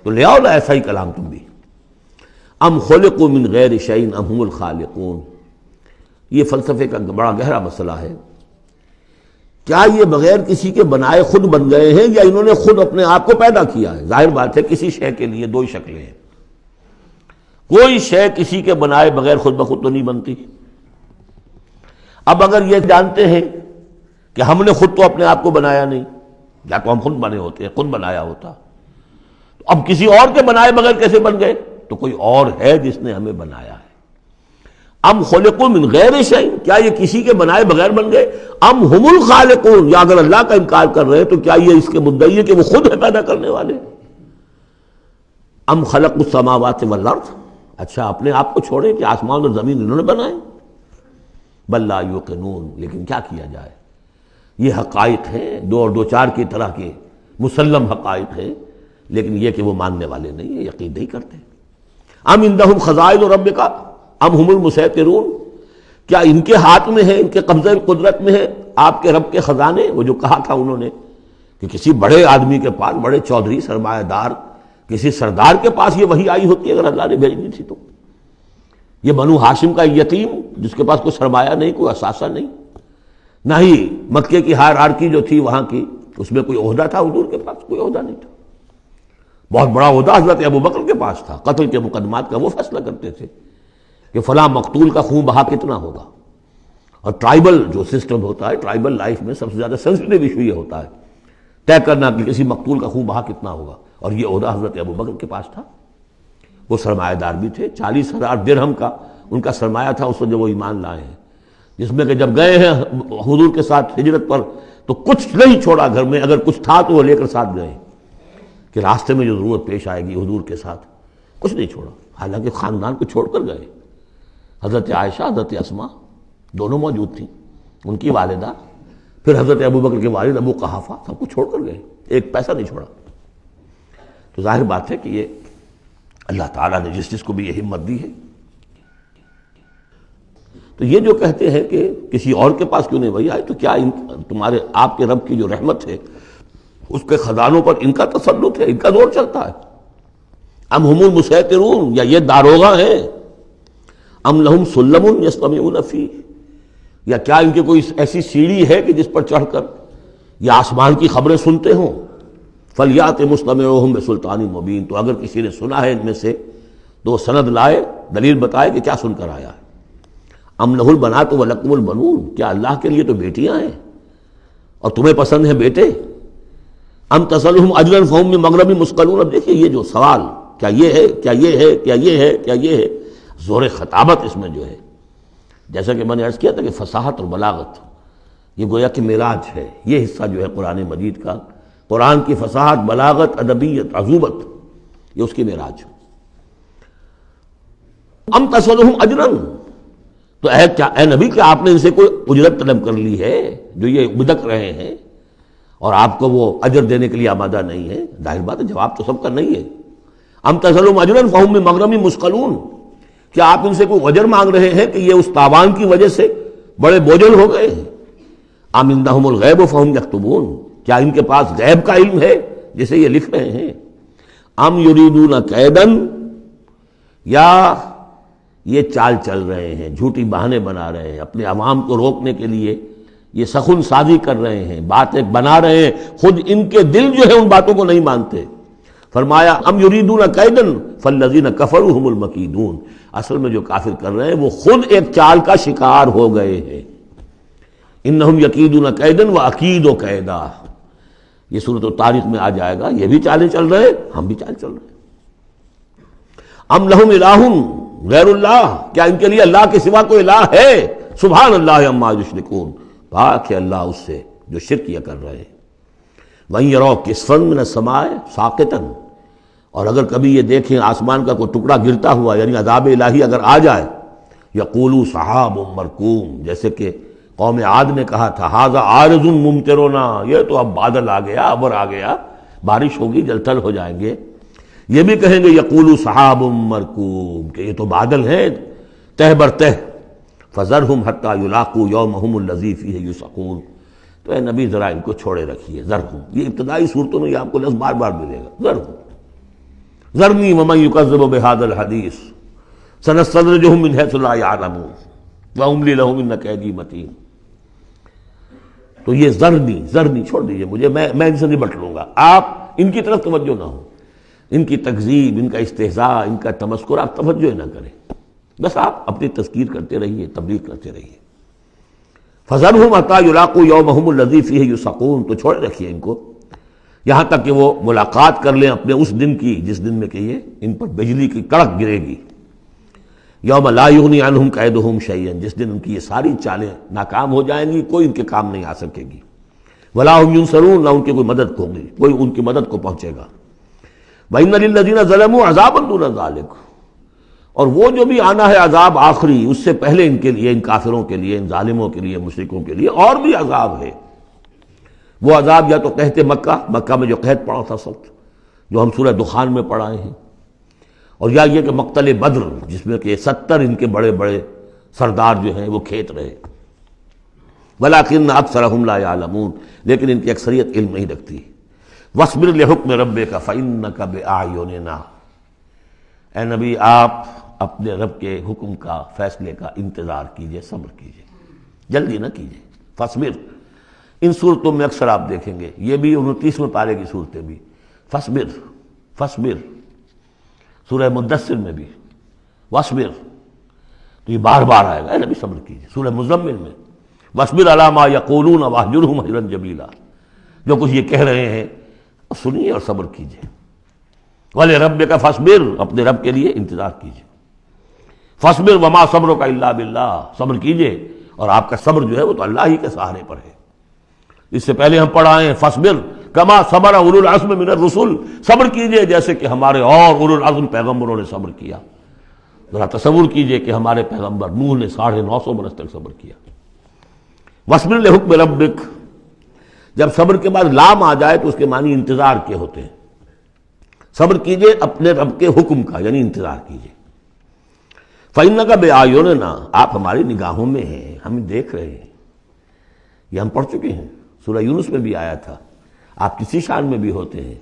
تو لے آؤ نا ایسا ہی کلام تم بھی۔ ام خلقوا من غیر شیء ام هم الخالقون، یہ فلسفے کا بڑا گہرا مسئلہ ہے۔ کیا یہ بغیر کسی کے بنائے خود بن گئے ہیں، یا انہوں نے خود اپنے آپ کو پیدا کیا ہے؟ ظاہر بات ہے کسی شے کے لیے دو ہی شکلیں ہیں، کوئی شے کسی کے بنائے بغیر خود بخود تو نہیں بنتی۔ اب اگر یہ جانتے ہیں کہ ہم نے خود تو اپنے آپ کو بنایا نہیں، یا تو ہم خود بنے ہوتے ہیں، خود بنایا ہوتا، تو اب کسی اور کے بنائے بغیر کیسے بن گئے؟ تو کوئی اور ہے جس نے ہمیں بنایا ہے۔ ام خلقوا من غیر شیء، کیا یہ کسی کے بنائے بغیر بن گئے؟ ام ہم الخالقون، یا اگر اللہ کا انکار کر رہے ہیں تو کیا یہ اس کے مدعی ہے کہ وہ خود ہے پیدا کرنے والے؟ ام خلقوا السماوات والارض، اچھا اپنے آپ کو چھوڑیں کہ آسمان اور زمین انہوں نے بنائے؟ بل لا یوقنون، لیکن کیا کیا جائے، یہ حقائق ہیں، دو اور دو چار کی طرح کے مسلم حقائق ہیں، لیکن یہ کہ وہ ماننے والے نہیں ہیں، یقین نہیں کرتے۔ ام عندہم خزائن ربک ام ہم المسیطرون، کیا ان کے ہاتھ میں ہے، ان کے قبضہ قدرت میں ہے آپ کے رب کے خزانے؟ وہ جو کہا تھا انہوں نے کہ کسی بڑے آدمی کے پاس، بڑے چودھری سرمایہ دار کسی سردار کے پاس یہ وحی آئی ہوتی ہے اگر اللہ نے بھیجنی تھی تو۔ یہ بنو ہاشم کا یتیم جس کے پاس کوئی سرمایہ نہیں، کوئی اثاثہ نہیں، نہ ہی مکے کی ہائرارکی جو تھی وہاں کی اس میں کوئی عہدہ تھا، حضور کے پاس کوئی عہدہ نہیں تھا۔ بہت بڑا عہدہ حضرت ابو بکر کے پاس تھا، قتل کے مقدمات کا وہ فیصلہ کرتے تھے کہ فلاں مقتول کا خون بہا کتنا ہوگا، اور ٹرائبل جو سسٹم ہوتا ہے، ٹرائبل لائف میں سب سے زیادہ سینسٹیو ایشو یہ ہوتا ہے طے کرنا کہ کسی مقتول کا خون بہا کتنا ہوگا، اور یہ عہدہ حضرت ابو بکر کے پاس تھا۔ وہ سرمایہ دار بھی تھے، 40,000 درہم کا ان کا سرمایہ تھا اس وقت جب وہ ایمان لائے ہیں، جس میں کہ جب گئے ہیں حضور کے ساتھ ہجرت پر تو کچھ نہیں چھوڑا گھر میں، اگر کچھ تھا تو وہ لے کر ساتھ گئے کہ راستے میں جو ضرورت پیش آئے گی حضور کے ساتھ، کچھ نہیں چھوڑا، حالانکہ خاندان کو چھوڑ کر گئے۔ حضرت عائشہ، حضرت اسماء دونوں موجود تھیں، ان کی والدہ، پھر حضرت ابو بکر کے والد ابو قحافہ، سب کو چھوڑ کر گئے، ایک پیسہ نہیں چھوڑا۔ تو ظاہر بات ہے کہ یہ اللہ تعالیٰ نے جس کو بھی یہ ہمت دی ہے۔ تو یہ جو کہتے ہیں کہ کسی اور کے پاس کیوں نہیں وہی آئے، تو کیا تمہارے آپ کے رب کی جو رحمت ہے اس کے خزانوں پر ان کا تسلط ہے، ان کا زور چلتا ہے؟ ام ہم المسیطرون، یا یہ داروغہ ہیں؟ ام لہم سلم یستمعون فیہ، یا کیا ان کے کوئی ایسی سیڑھی ہے کہ جس پر چڑھ کر یہ آسمان کی خبریں سنتے ہوں؟ فلیات مستمعہم بسلطان مبین، تو اگر کسی نے سنا ہے ان میں سے تو وہ سند لائے، دلیل بتائے کہ کیا سن کر آیا ہے۔ ام لہ البنات ولکم البنون، کیا اللہ کے لیے تو بیٹیاں ہیں اور تمہیں پسند ہیں بیٹے؟ ام تسألہم اجرا فہم من مغرم مثقلون، اب دیکھیے یہ جو سوال، کیا یہ ہے، کیا یہ ہے، کیا یہ ہے، کیا یہ ہے، زور خطابت اس میں جو ہے، جیسا کہ میں نے عرض کیا تھا کہ فصاحت اور بلاغت یہ گویا کہ معراج ہے، یہ حصہ جو ہے قرآن مجید کا، قرآن کی فصاحت، بلاغت، ادبیت، عذوبت، یہ اس کی معراج۔ ام تسألہم اجرا، تو اے نبی کیا آپ نے ان سے کوئی اجرت طلب کر لی ہے جو یہ بدک رہے ہیں اور آپ کو وہ اجر دینے کے لیے آمادہ نہیں ہے؟ ظاہر بات ہے جواب تو سب کا نہیں ہے. ام تسألهم اجرا فهم من مغرم مثقلون، کیا آپ ان سے کوئی اجر مانگ رہے ہیں کہ یہ اس تاوان کی وجہ سے بڑے بوجھل ہو گئے ہیں؟ ام عندهم الغیب فهم یکتبون، کیا ان کے پاس غیب کا علم ہے جسے یہ لکھ رہے ہیں؟ ام یریدون کیدا، یا یہ چال چل رہے ہیں، جھوٹی بہانے بنا رہے ہیں، اپنے عوام کو روکنے کے لیے یہ سخن سازی کر رہے ہیں، باتیں بنا رہے ہیں، خود ان کے دل جو ہے ان باتوں کو نہیں مانتے. فرمایا ام یریدون کیدا فالذین کفروا هم المکیدون، اصل میں جو کافر کر رہے ہیں وہ خود ایک چال کا شکار ہو گئے ہیں. انہم یکیدون کیدا واکید کیدا، یہ سورۃ الطارق میں آ جائے گا. یہ بھی چالیں چل رہے ہیں، ہم بھی چال چل رہے ہیں. ام لہم الہ غیر اللہ، کیا ان کے لیے اللہ کے سوا کوئی الہ ہے؟ سبحان اللہ عما یشرکون، پاک ہے اللہ اس سے جو شرک کیا کر رہے ہیں. وَإِن يَرَوْا كِسْفًا مِّنَ السَّمَاءِ سَاقِطًا، اور اگر کبھی یہ دیکھیں آسمان کا کوئی ٹکڑا گرتا ہوا، یعنی عذاب الہی اگر آ جائے، یقولوا سحاب مرکوم، جیسے کہ قوم عاد نے کہا تھا ھذا عارض ممطرنا، یہ تو اب بادل آ گیا، ابر آ گیا، بارش ہوگی، جل تھل ہو جائیں گے. یہ بھی کہیں گے یقولوا سحاب مرکوم، کہ یہ تو بادل ہیں تہ بر تہ. فذرہم حتی یلاقوا یومہم الذی فیہ یوسقون، تو اے نبی ذرا ان کو چھوڑے رکھیے. ذرہم، یہ ابتدائی صورتوں میں یہ آپ کو لفظ بار بار ملے گا. ذرہم ذرنی ومن یکذب بہذا الحدیث سنستدرجہم من حیث لا یعلمون واملی لہم ان کیدی متین. تو یہ ذرنی چھوڑ دیجیے مجھے، میں ان سے نبٹ لوں گا. آپ ان کی طرف توجہ نہ ہو، ان کی تکذیب، ان کا استہزاء، ان کا تمسخر آپ توجہ نہ کریں، بس آپ اپنی تذکیر کرتے رہیے، تبلیغ کرتے رہیے. فَذَرْهُمْ حَتَّىٰ يُلَاقُوا يَوْمَهُمُ الَّذِي فِيهِ يُوسَقُونَ، تو چھوڑے رکھیے ان کو یہاں تک کہ وہ ملاقات کر لیں اپنے اس دن کی جس دن میں کہ یہ ان پر بجلی کی کڑک گرے گی. یوم لا یغنی عنہم کیدہم شیئا، جس دن ان کی یہ ساری چالیں ناکام ہو جائیں گی، کوئی ان کے کام نہیں آ سکے گی. ولا هم ینصرون، نہ ان کی کوئی مدد ہوگی، کوئی ان کی مدد کو پہنچے گا. وَإِنَّ لِلَّذِينَ ظَلَمُوا عَذَابًا دُونَ ذَلِكَ، اور وہ جو بھی آنا ہے عذاب آخری، اس سے پہلے ان کے لیے، ان کافروں کے لیے، ان ظالموں کے لیے، مشرکوں کے لیے اور بھی عذاب ہے. وہ عذاب یا تو قحط مکہ میں جو قحط پڑا تھا سخت، جو ہم سورہ دخان میں پڑھائے ہیں، اور یا یہ کہ مقتل بدر جس میں کہ 70 ان کے بڑے بڑے سردار جو ہیں وہ کھیت رہے. وَلَٰكِنَّ أَكْثَرَهُمْ لَا يَعْلَمُونَ، لیکن ان کی اکثریت علم نہیں رکھتی. وَاصْبِرْ لِحُكْمِ رَبِّكَ فَإِنَّكَ بِأَعْيُنِنَا، اے نبی آپ اپنے رب کے حکم کا، فیصلے کا انتظار کیجئے، صبر کیجئے، جلدی نہ کیجئے. فَاصْبِرْ، ان صورتوں میں اکثر آپ دیکھیں گے، یہ بھی 29ویں پارے کی صورتیں بھی فَاصْبِرْ، سورہ مدثر میں بھی وَاصْبِرْ، تو یہ بار بار آئے گا، اے نبی صبر کیجئے. سورہ مزمل میں وَاصْبِرْ عَلَىٰ مَا يَقُولُونَ وَاهْجُرْهُمْ هَجْرًا جَمِيلًا، جو کچھ یہ کہہ رہے ہیں سنیے اور صبر کیجئے. وَلِرَبِّكَ فَاصْبِرْ، اپنے رب کے لیے انتظار کیجئے. فَاصْبِرْ وَمَا صَبْرُكَ إِلَّا بِاللَّهِ، صبر کیجئے اور آپ کا صبر جو ہے وہ تو اللہ ہی کے سہارے پر ہے. اس سے پہلے ہم پڑھائیں فَاصْبِرْ كَمَا صَبَرَ أُولُو الْعَزْمِ مِنَ الرُّسُلِ، صبر کیجئے جیسے کہ ہمارے اور اولو العزم پیغمبروں نے صبر کیا. ذرا تصور کیجئے کہ ہمارے پیغمبر نوح نے 950 برس تک صبر کیا. وَاصْبِرْ لِحُكْمِ رَبِّكَ، جب صبر کے بعد لام آ جائے تو اس کے معنی انتظار کے ہوتے ہیں. صبر کیجئے اپنے رب کے حکم کا، یعنی انتظار کیجئے. فَإِنَّكَ بِأَعْيُنِنَا، آپ ہماری نگاہوں میں ہیں، ہم دیکھ رہے ہیں. یہ ہم پڑھ چکے ہیں، سورہ یونس میں بھی آیا تھا. آپ کسی شان میں بھی ہوتے ہیں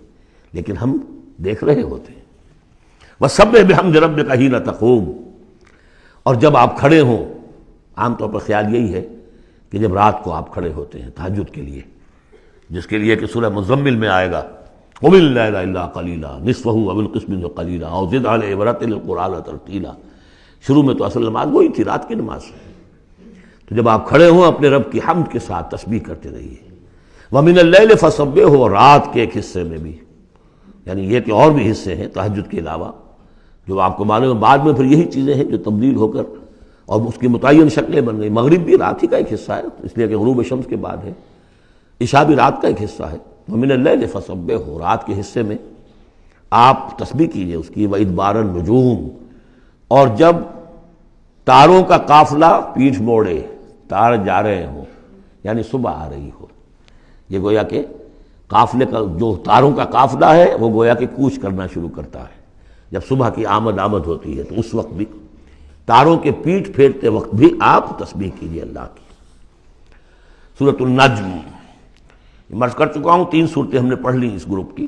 لیکن ہم دیکھ رہے ہوتے ہیں. وَسَبِّحْ بِحَمْدِ رَبِّكَ حِينَ تَقُومُ، اور جب آپ کھڑے ہوں، عام طور پر خیال یہی ہے کہ جب رات کو آپ کھڑے ہوتے ہیں تہجد کے لیے، جس کے لیے کہ سورہ مزمل میں آئے گا وَمِن اللَّيْلِ إِلَّا قَلِيلًا نِصْفَهُ أَوِ انقُصْ مِنْهُ قَلِيلًا أَوْ زِدْ عَلَيْهِ وَرَتِّلِ الْقُرْآنَ تَرْتِيلًا. شروع میں تو اصل نماز وہی تھی، رات کی نماز. تو جب آپ کھڑے ہوں اپنے رب کی حمد کے ساتھ تسبیح کرتے رہیے. وَمِنَ اللَّيْلِ فَسَبِّحْهُ، رات کے ایک حصے میں بھی، یعنی یہ کہ اور بھی حصے ہیں تہجد کے علاوہ جو آپ کو معلوم ہے. بعد میں پھر یہی چیزیں ہیں جو تبدیل ہو کر اور اس کی متعین شکلیں بن گئی. مغرب بھی رات ہی کا ایک حصہ ہے، اس لیے کہ غروب شمس کے بعد ہے. عشاء بھی رات کا ایک حصہ ہے. وَمِنَ اللَّيْلِ فَسَبِّحْهُ، رات کے حصے میں آپ تسبیح کیجئے اس کی. وَإِدْبَارَ النُّجُومِ، اور جب تاروں کا قافلہ پیٹھ موڑے، تار جا رہے ہوں، یعنی صبح آ رہی ہو۔ یہ گویا کہ قافلے کا جو تاروں کا قافلہ ہے وہ گویا کہ کوچ کرنا شروع کرتا ہے جب صبح کی آمد ہوتی ہے، تو اس وقت بھی تاروں کے پیٹھ پھیرتے وقت بھی آپ تسبیح کیجیے اللہ کی۔ سورۃ النجم مرض کر چکا ہوں، 3 صورتیں ہم نے پڑھ لی اس گروپ کی۔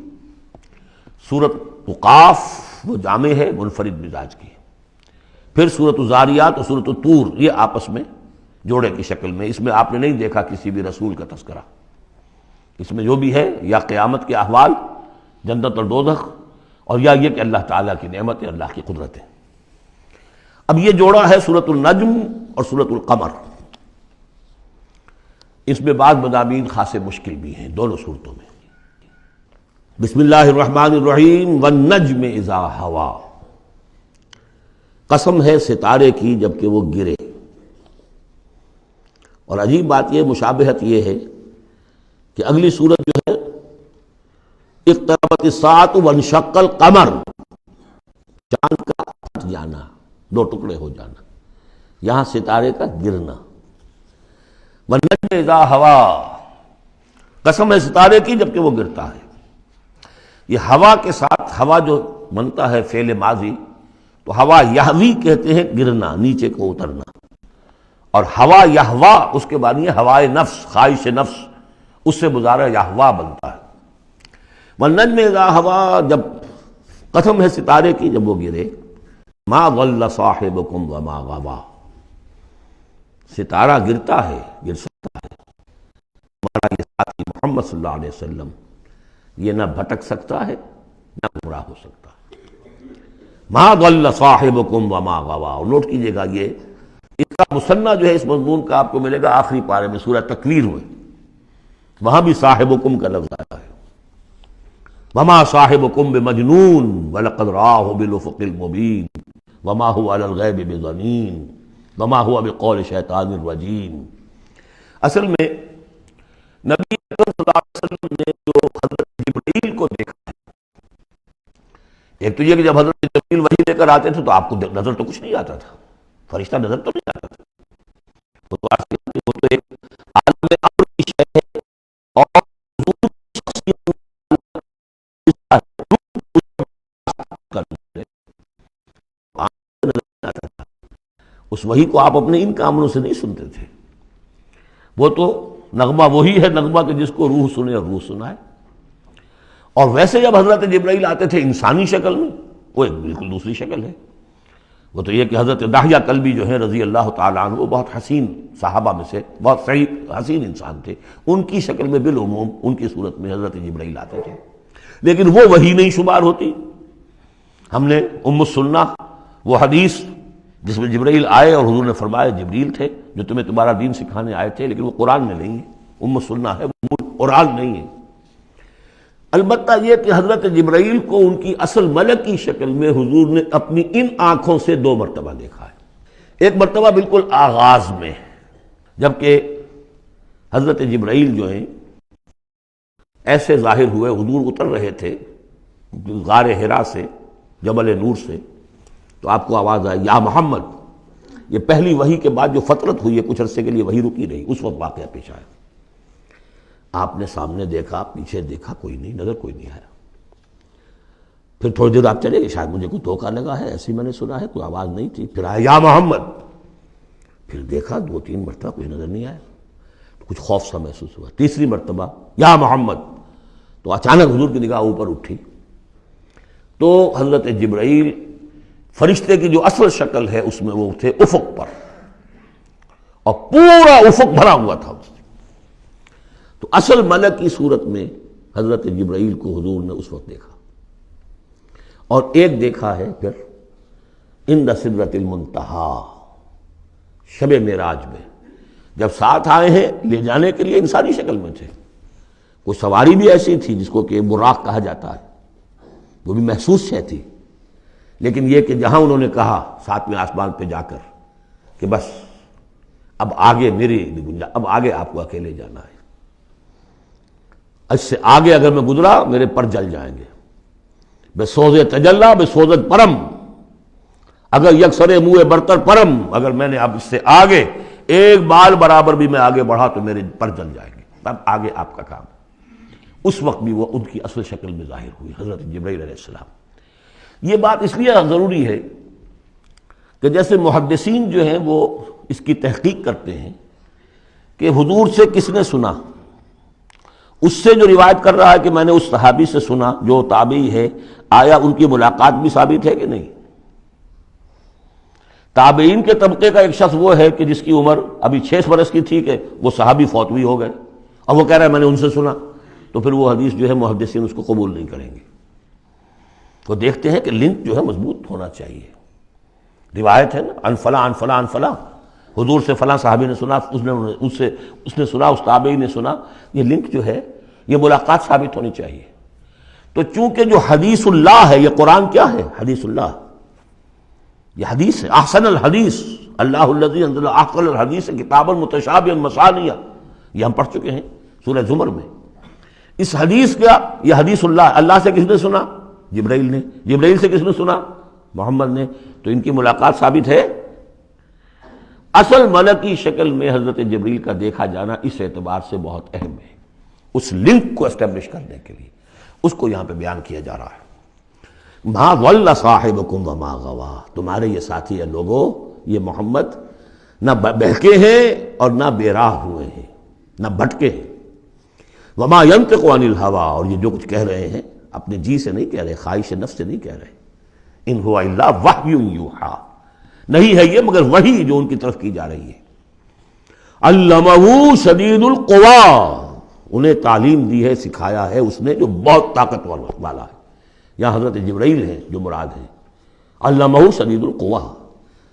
سورۃ قاف وہ جامع ہے، منفرد مزاج کی۔ پھر سورۃ الذاریات اور سورۃ الطور، یہ آپس میں جوڑے کی شکل میں، اس میں آپ نے نہیں دیکھا کسی بھی رسول کا تذکرہ۔ اس میں جو بھی ہے یا قیامت کے احوال، جنت اور دوزخ، اور یا یہ کہ اللہ تعالیٰ کی نعمتیں، اللہ کی قدرتیں۔ اب یہ جوڑا ہے سورۃ النجم اور سورۃ القمر۔ اس میں بعض مضامین خاصے مشکل بھی ہیں دونوں صورتوں میں۔ بسم اللہ الرحمن الرحیم، والنجم اذا ہوا، قسم ہے ستارے کی جب کہ وہ گرے۔ اور عجیب بات یہ، مشابہت یہ ہے کہ اگلی صورت جو ہے اقتربت الساعۃ وانشق القمر، چاند کا پھٹ جانا، 2 ٹکڑے ہو جانا، یہاں ستارے کا گرنا۔ والنجم اذا ہوا، قسم ہے ستارے کی جب کہ وہ گرتا ہے۔ یہ ہوا کے ساتھ، ہوا جو بنتا ہے فعل ماضی، تو ہوا یہوی کہتے ہیں گرنا، نیچے کو اترنا، اور ہوا یہوا اس کے بعد یہ ہوائے نفس، خواہش نفس، اس سے مضارع یہوا بنتا ہے۔ والنجم اذا ہوا، جب قسم ہے ستارے کی جب وہ گرے، ما ضل صاحبکم وما غوا، ستارہ گرتا ہے، گر سکتا ہے، ہمارا یہ ساتھی محمد صلی اللہ علیہ وسلم یہ نہ بھٹک سکتا ہے نہ گمراہ ہو سکتا ہے۔ ما ضل صاحبکم وما غوا، اور نوٹ کیجئے گا یہ اس کا مثنیٰ جو ہے اس مضمون کا آپ کو ملے گا آخری پارے میں سورہ تکویر میں، وہاں بھی صاحبکم کا لفظ آیا ہے۔ وما صاحبکم بمجنون ولقد رآہ بالافق المبین وما هو علی الغیب بضنین وما هو بقول شیطان الرجیم۔ اصل میں نبی اکرم صلی اللہ علیہ وسلم نے جو حضرت جبرائیل کو دیکھا ہے، ایک تو یہ کہ جب حضرت جبرائیل وحی لے کر آتے تھے تو آپ کو نظر تو کچھ نہیں آتا تھا، فرشتہ نظر تو نہیں آتا تھا، وہ تو ایک عالم امر کی شے ہے، اور حضور کی شخصیت اس وحی کو آپ اپنے ان کاموں سے نہیں سنتے تھے، وہ تو نغمہ وہی ہے نغمہ کہ جس کو روح سنے اور روح سنائے۔ اور ویسے جب حضرت جبرائیل آتے تھے انسانی شکل میں، وہ ایک بالکل دوسری شکل ہے۔ وہ تو یہ کہ حضرت دحیہ کلبی جو ہے رضی اللہ تعالیٰ عنہ، وہ بہت حسین صحابہ میں سے بہت صحیح حسین انسان تھے، ان کی شکل میں بالعموم ان کی صورت میں حضرت جبرائیل آتے تھے، لیکن وہ وحی نہیں شمار ہوتی۔ ہم نے ام السنہ وہ حدیث جس میں جبرائیل آئے اور حضور نے فرمایا جبریل تھے جو تمہیں تمہارا دین سکھانے آئے تھے، لیکن وہ قرآن میں نہیں ہے، ام السنہ ہے، وہ قرآن نہیں ہے۔ البتہ یہ کہ حضرت جبرائیل کو ان کی اصل ملک کی شکل میں حضور نے اپنی ان آنکھوں سے 2 مرتبہ دیکھا ہے۔ ایک مرتبہ بالکل آغاز میں، جبکہ حضرت جبرائیل جو ہیں ایسے ظاہر ہوئے، حضور اتر رہے تھے غار حرا سے، جبل نور سے، تو آپ کو آواز آئی یا محمد۔ یہ پہلی وحی کے بعد جو فترت ہوئی ہے، کچھ عرصے کے لیے وحی رکی رہی، اس وقت واقعہ پیش آیا۔ آپ نے سامنے دیکھا، پیچھے دیکھا، کوئی نہیں، نظر کوئی نہیں آیا۔ پھر تھوڑی دیر آپ چلے گئے، شاید مجھے کوئی دھوکہ لگا ہے، ایسی میں نے سنا ہے، کوئی آواز نہیں تھی۔ پھر آیا یا محمد، پھر دیکھا 2-3 مرتبہ کوئی نظر نہیں آیا، تو کچھ خوف سا محسوس ہوا۔ تیسری مرتبہ یا محمد، تو اچانک حضور کی نگاہ اوپر اٹھی، تو حضرت جبرائیل فرشتے کی جو اصل شکل ہے اس میں وہ تھے افق پر، اور پورا افق بھرا ہوا تھا اس سے۔ تو اصل ملک کی صورت میں حضرت جبرائیل کو حضور نے اس وقت دیکھا، اور ایک دیکھا ہے پھر عند سدرۃ المنتہا، شب معراج میں، جب ساتھ آئے ہیں لے جانے کے لیے انسانی شکل میں تھے، کوئی سواری بھی ایسی تھی جس کو کہ براق کہا جاتا ہے، وہ بھی محسوس شے تھی، لیکن یہ کہ جہاں انہوں نے کہا 7ویں آسمان پہ جا کر کہ بس اب آگے میری گنجائش، اب آگے آپ کو اکیلے جانا ہے، اس سے آگے اگر میں گزرا میرے پر جل جائیں گے، بے سوز تجلا بے سوزت پرم، اگر یکسر منہ برتر پرم، اگر میں نے اب اس سے آگے ایک بال برابر بھی میں آگے بڑھا تو میرے پر جل جائیں گے، تب آگے آپ کا کام۔ اس وقت بھی وہ ان کی اصل شکل میں ظاہر ہوئی حضرت جبرائیل علیہ السلام۔ یہ بات اس لیے ضروری ہے کہ جیسے محدثین جو ہیں وہ اس کی تحقیق کرتے ہیں کہ حضور سے کس نے سنا، اس سے جو روایت کر رہا ہے کہ میں نے اس صحابی سے سنا جو تابعی ہے، آیا ان کی ملاقات بھی ثابت ہے کہ نہیں؟ تابعین کے طبقے کا ایک شخص وہ ہے کہ جس کی عمر ابھی 6 برس کی تھی کہ وہ صحابی فوت بھی ہو گئے، اور وہ کہہ رہا ہے میں نے ان سے سنا، تو پھر وہ حدیث جو ہے محدثین اس کو قبول نہیں کریں گے۔ وہ دیکھتے ہیں کہ لنک جو ہے مضبوط ہونا چاہیے۔ روایت ہے نا، ان فلاں ان فلاں ان فلاں، حضور سے فلاں صحابی نے سنا، اس نے سنا، اس تابعی نے سنا، یہ لنک جو ہے یہ ملاقات ثابت ہونی چاہیے۔ تو چونکہ جو حدیث اللہ ہے، یہ قرآن کیا ہے؟ حدیث اللہ، یہ حدیث ہے۔ احسن الحدیث اللہ الذی انزل احسن الحدیث کتابا متشابہا مثانیہ، یہ ہم پڑھ چکے ہیں سورہ زمر میں۔ اس حدیث کا، یہ حدیث اللہ سے کس نے سنا؟ جبرائیل نے۔ جبرائیل سے کس نے سنا؟ محمد نے۔ تو ان کی ملاقات ثابت ہے۔ اصل ملکی شکل میں حضرت جبرائیل کا دیکھا جانا اس اعتبار سے بہت اہم ہے، اس لنک کو اسٹیبلش کرنے کے لیے اس کو یہاں پہ بیان کیا جا رہا ہے۔ ما ضل صاحبکم وما غوا، تمہارے یہ ساتھی ہے لوگوں، یہ محمد نہ بہکے ہیں اور نہ بے راہ ہوئے ہیں، نہ بھٹکے ہیں۔ وما ينطق عن الهوى، اور یہ جو کچھ کہہ رہے ہیں اپنے جی سے نہیں کہہ رہے، خواہش نفس سے نہیں کہہ رہے۔ ان هو الا وحی یوحی، نہیں ہے یہ مگر وحی جو ان کی طرف کی جا رہی ہے۔ علمہ شدید القوی، انہیں تعلیم دی ہے، سکھایا ہے اس نے جو بہت طاقتور والا ہے۔ یہاں حضرت جبرائیل ہیں جو مراد ہیں۔ علمہ شدید القوی،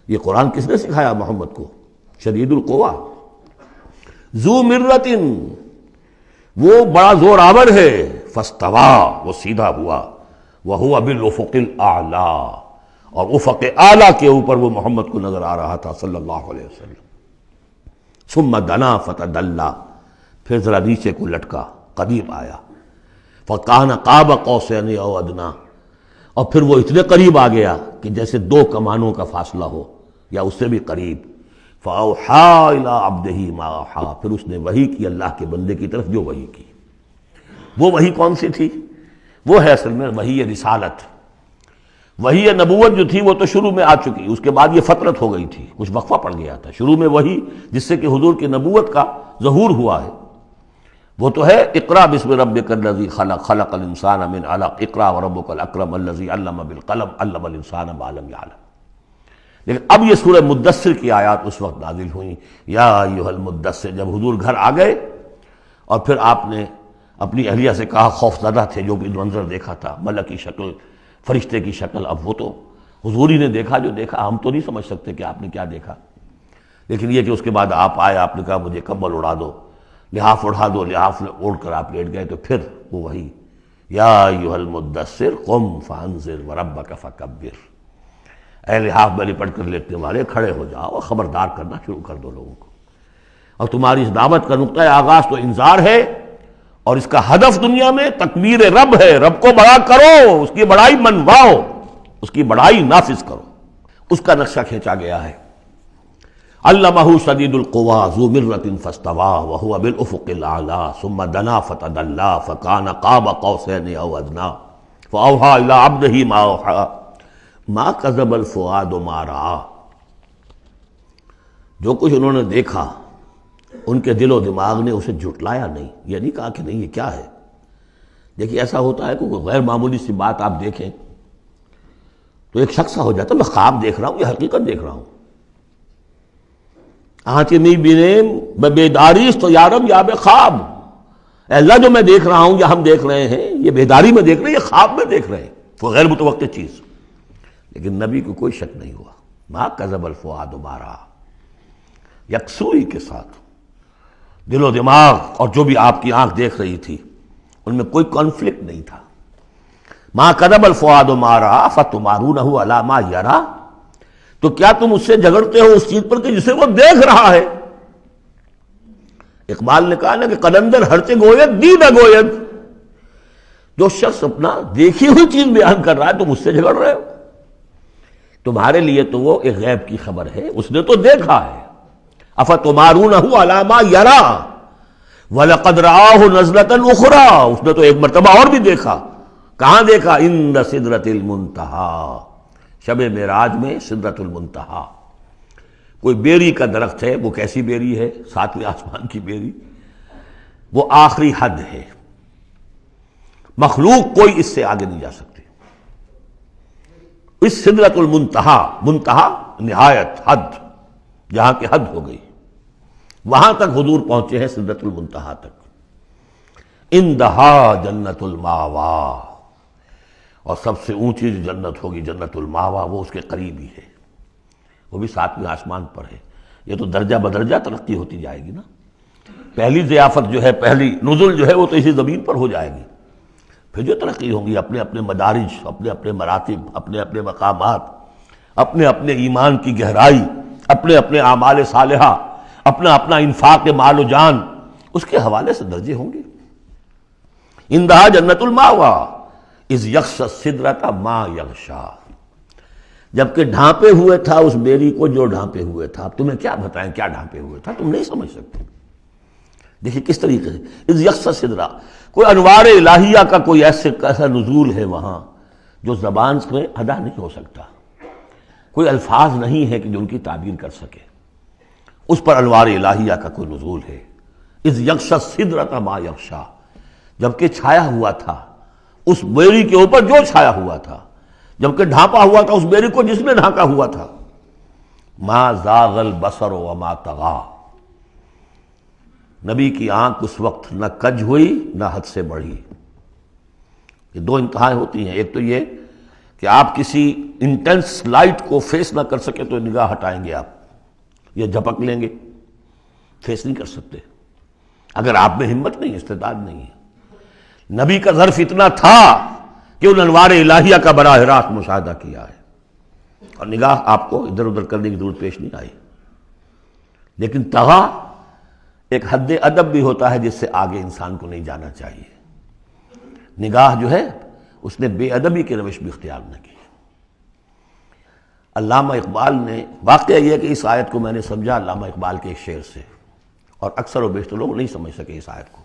یہ قرآن کس نے سکھایا محمد کو؟ شدید القوی، ذو مرۃ، وہ بڑا زور آور ہے، فاستوی، وہ سیدھا ہوا، وہو بالافق الاعلی، اور افق اعلیٰ کے اوپر وہ محمد کو نظر آ رہا تھا صلی اللہ علیہ وسلم۔ ثم دنا فتدلی، پھر ذرا نیچے کو لٹکا، قریب آیا، فکان قاب قوسین او ادنی، اور پھر وہ اتنے قریب آ گیا کہ جیسے 2 کمانوں کا فاصلہ ہو یا اس سے بھی قریب۔ فاوحی الی عبدہ ما اوحی، پھر اس نے وحی کی اللہ کے بندے کی طرف جو وحی کی۔ وہ وحی کون سی تھی؟ وہ ہے اصل میں وحی رسالت۔ وحی نبوت جو تھی وہ تو شروع میں آ چکی، اس کے بعد یہ فترت ہو گئی تھی، کچھ وقفہ پڑ گیا تھا۔ شروع میں وحی جس سے کہ حضور کی نبوت کا ظہور ہوا ہے وہ تو ہے اقرا بسم ربک الذی خلق، خلق الانسان من علق، اقرا وربک الاکرم الذی علم بالقلم، علم الانسان ما لم یعلم۔ لیکن اب یہ سورہ مدثر کی آیات اس وقت نازل ہوئیں، یا ایھا المدثر، جب حضور گھر آ گئے اور پھر آپ نے اپنی اہلیہ سے کہا، خوف زدہ تھے جو بھی منظر دیکھا تھا، ملک کی شکل، فرشتے کی شکل، اب وہ تو حضور ہی نے دیکھا جو دیکھا، ہم تو نہیں سمجھ سکتے کہ آپ نے کیا دیکھا۔ لیکن یہ کہ اس کے بعد آپ آئے، آپ نے کہا مجھے کمبل اڑا دو، لحاف اڑا دو، لحاف اوڑھ کر آپ لیٹ گئے، تو پھر وہ وہی یا ایھا المدثر قم فانذر وربک فکبر، اے لحاف میں لپٹ کر لیٹنے والے کھڑے ہو جاؤ اور خبردار کرنا شروع کر دو لوگوں کو۔ اور تمہاری اس دعوت کا نقطۂ آغاز تو انذار ہے، اور اس کا ہدف دنیا میں تکبیر رب ہے، رب کو بڑا کرو، اس کی بڑائی منواؤ، اس کی بڑائی نافذ کرو، اس کا نقشہ کھینچا گیا ہے۔ علمہ شدید القوی ذو مرۃ فاستوی وہو بالافق الاعلی ثم دنا فتدلی فکان قاب قوسین او ادنی فاوحی الی عبدہ ما اوحی ما کذب الفؤاد ما رأى، جو کچھ انہوں نے دیکھا ان کے دل و دماغ نے اسے جھٹلایا نہیں، یہ نہیں کہا کہ نہیں یہ کیا ہے۔ دیکھیے ایسا ہوتا ہے کہ کوئی غیر معمولی سی بات آپ دیکھیں تو ایک شخص ہو جاتا ہے میں خواب دیکھ رہا ہوں یا حقیقت دیکھ رہا ہوں۔ آنچے نہیں بینے بیداری تو یارب یا بے خواب، اے اللہ جو میں دیکھ رہا ہوں یا ہم دیکھ رہے ہیں یہ بیداری میں دیکھ رہے ہیں، یہ خواب میں دیکھ رہے ہیں، وہ غیر متوقع چیز۔ لیکن نبی کو کوئی شک نہیں ہوا، ما کذب الفؤاد ما رأى، یکسوئی کے ساتھ دل و دماغ اور جو بھی آپ کی آنکھ دیکھ رہی تھی ان میں کوئی کانفلکٹ نہیں تھا۔ ما کذب الفؤاد ما رأى فتمارونہ علی ما یری، تو کیا تم اس سے جھگڑتے ہو اس چیز پر کہ جسے وہ دیکھ رہا ہے؟ اقبال نے کہا نا کہ قلندر ہرچے گوید دی نہ گوید، جو شخص اپنا دیکھی ہوئی چیز بیان کر رہا ہے تم اس سے جھگڑ رہے ہو۔ تمہارے لیے تو وہ ایک غیب کی خبر ہے، اس نے تو دیکھا ہے. افتمارونہ علی ما یری وَلَقَدْ رَآهُ نَزْلَةً أُخْرَىٰ، اس نے تو ایک مرتبہ اور بھی دیکھا. کہاں دیکھا؟ عند سدرۃ المنتہیٰ، شب معراج میں سدرۃ المنتہیٰ. کوئی بیری کا درخت ہے، وہ کیسی بیری ہے؟ ساتویں آسمان کی بیری، وہ آخری حد ہے. مخلوق کوئی اس سے آگے نہیں جا سکتی. اس سدرۃ المنتہیٰ، منتہا نہایت، حد، جہاں کی حد ہو گئی، وہاں تک حضور پہنچے ہیں، سدرۃ المنتہیٰ تک. اندہا جنت الماوا، اور سب سے اونچی جو جنت ہوگی جنت الماوا، وہ اس کے قریب ہی ہے، وہ بھی ساتویں آسمان پر ہے. یہ تو درجہ بدرجہ ترقی ہوتی جائے گی نا. پہلی ضیافت جو ہے، پہلی نزل جو ہے، وہ تو اسی زمین پر ہو جائے گی. پھر جو ترقی ہوگی، اپنے اپنے مدارج، اپنے اپنے مراتب، اپنے اپنے مقامات، اپنے اپنے ایمان کی گہرائی، اپنے اپنے اعمال صالحہ، اپنا اپنا انفاق مال و جان، اس کے حوالے سے درجے ہوں گے. اندہا جنت الماوا اذ یغشی السدرۃ ما یغشی، جبکہ ڈھانپے ہوئے تھا اس بیری کو جو ڈھانپے ہوئے تھا. اب تمہیں کیا بتائیں کیا ڈھانپے ہوئے تھا، تم نہیں سمجھ سکتے. دیکھیں کس طریقے سے اذ یغشی السدرۃ، کوئی انوار الہیہ کا کوئی ایسا نزول ہے وہاں جو زبان سے ادا نہیں ہو سکتا. کوئی الفاظ نہیں ہے کہ جو ان کی تعبیر کر سکے. اس پر انوار الہیہ کا کوئی نزول ہے. اذ یغشی السدرۃ ما یغشی، جبکہ چھایا ہوا تھا اس بیری کے اوپر جو چھایا ہوا تھا، جبکہ ڈھانپا ہوا تھا اس بیری کو جس نے ڈھانکا ہوا تھا. ما زاغ البصر وما طغی، نبی کی آنکھ اس وقت نہ کج ہوئی نہ حد سے بڑھی. یہ دو انتہائیں ہوتی ہیں. ایک تو یہ کہ آپ کسی انٹینس لائٹ کو فیس نہ کر سکے تو نگاہ ہٹائیں گے آپ، یا جھپک لیں گے، فیس نہیں کر سکتے اگر آپ میں ہمت نہیں، استعداد نہیں ہے. نبی کا ظرف اتنا تھا کہ ان انوار الہیہ کا براہ راست مشاہدہ کیا ہے، اور نگاہ آپ کو ادھر ادھر کرنے کی ضرورت پیش نہیں آئی. لیکن طغا ایک حد ادب بھی ہوتا ہے جس سے آگے انسان کو نہیں جانا چاہیے. نگاہ جو ہے اس نے بے ادبی کی روش بھی اختیار نہ کی. علامہ اقبال نے، واقعہ یہ ہے کہ اس آیت کو میں نے سمجھا علامہ اقبال کے ایک شعر سے، اور اکثر و بیشتر لوگ نہیں سمجھ سکے اس آیت کو.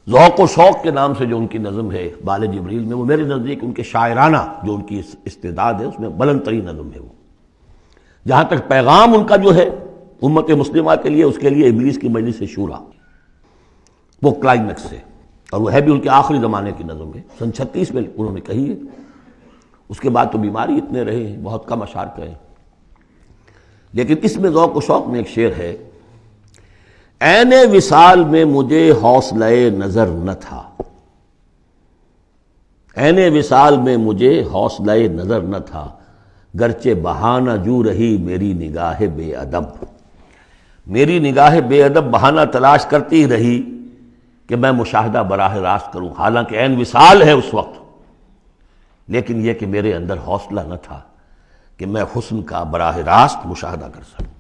ذوق و شوق کے نام سے جو ان کی نظم ہے بال جبریل میں، وہ میرے نزدیک ان کے شاعرانہ جو ان کی استعداد ہے اس میں بلند ترین نظم ہے. وہ جہاں تک پیغام ان کا جو ہے امت مسلمہ کے لیے، اس کے لیے ابلیس کی مجلس شورا، وہ کلائمیکس ہے، اور وہ ہے بھی ان کے آخری زمانے کی نظم ہے. سن 36 میں انہوں نے کہی ہے. اس کے بعد تو بیماری اتنے رہے ہیں، بہت کم اشعار کہے. لیکن اس میں ذوق و شوق میں ایک شعر ہے: عین وصال میں مجھے حوصلہ نظر نہ تھا، عین وصال میں مجھے حوصلہ نظر نہ تھا، گرچہ بہانہ جو رہی میری نگاہ بے ادب. میری نگاہ بے ادب بہانہ تلاش کرتی رہی کہ میں مشاہدہ براہ راست کروں، حالانکہ عین وصال ہے اس وقت، لیکن یہ کہ میرے اندر حوصلہ نہ تھا کہ میں حسن کا براہ راست مشاہدہ کر سکوں.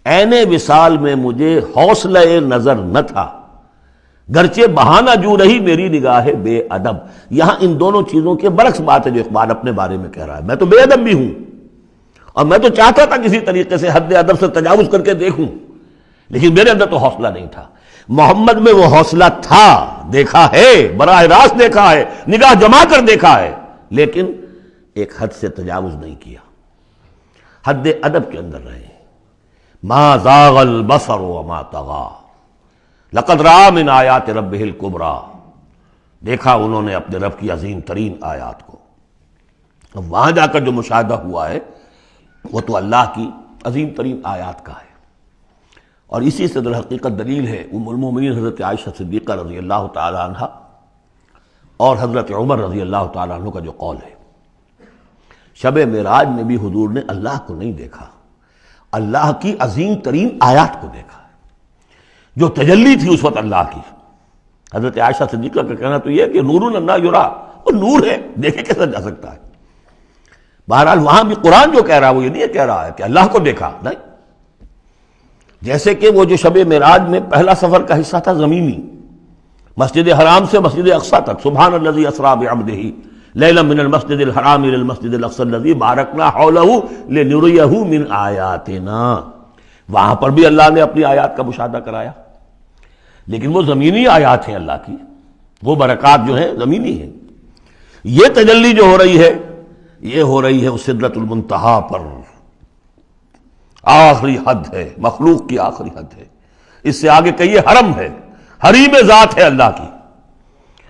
عین وصال میں مجھے حوصلہ نظر نہ تھا، گرچہ بہانہ جو رہی میری نگاہ بے ادب. یہاں ان دونوں چیزوں کے برعکس بات ہے جو اقبال اپنے بارے میں کہہ رہا ہے. میں تو بے ادب بھی ہوں، اور میں تو چاہتا تھا کسی طریقے سے حد ادب سے تجاوز کر کے دیکھوں، لیکن میرے اندر تو حوصلہ نہیں تھا. محمد میں وہ حوصلہ تھا، دیکھا ہے، براہ راست دیکھا ہے، نگاہ جما کر دیکھا ہے، لیکن ایک حد سے تجاوز نہیں کیا، حد ادب کے اندر رہے. ما زاغ البصر وما طغى لقد رأى من آیات ربہ الکبریٰ، دیکھا انہوں نے اپنے رب کی عظیم ترین آیات کو. اب وہاں جا کر جو مشاہدہ ہوا ہے وہ تو اللہ کی عظیم ترین آیات کا ہے. اور اسی سے در حقیقت دلیل ہے ام المومنین حضرت عائشہ صدیقہ رضی اللہ تعالی عنہ اور حضرت عمر رضی اللہ تعالی عنہ کا جو قول ہے. شب معراج میں بھی حضور نے اللہ کو نہیں دیکھا، اللہ کی عظیم ترین آیات کو دیکھا ہے جو تجلی تھی اس وقت اللہ کی. حضرت عائشہ صدیقہ کا کہنا تو یہ کہ نور لا یرا، وہ نور ہے، دیکھے کیسا جا سکتا ہے. بہرحال وہاں بھی قرآن جو کہہ رہا ہے وہ یہ نہیں کہہ رہا ہے کہ اللہ کو دیکھا، نہیں. جیسے کہ وہ جو شب معراج میں پہلا سفر کا حصہ تھا زمینی، مسجد حرام سے مسجد اقصیٰ تک، سبحان الذی اسریٰ بعبدہ لیلا من المسجد الحرام الى المسجد الاقصى الذي باركنا حوله لنريه من آیاتنا، وہاں پر بھی اللہ نے اپنی آیات کا مشاہدہ کرایا، لیکن وہ زمینی آیات ہیں اللہ کی، وہ برکات جو ہیں زمینی ہیں۔ یہ تجلی جو ہو رہی ہے یہ ہو رہی ہے اس سدرۃ المنتہا پر، آخری حد ہے، مخلوق کی آخری حد ہے۔ اس سے آگے کہیے حرم ہے، حریم ذات ہے اللہ کی،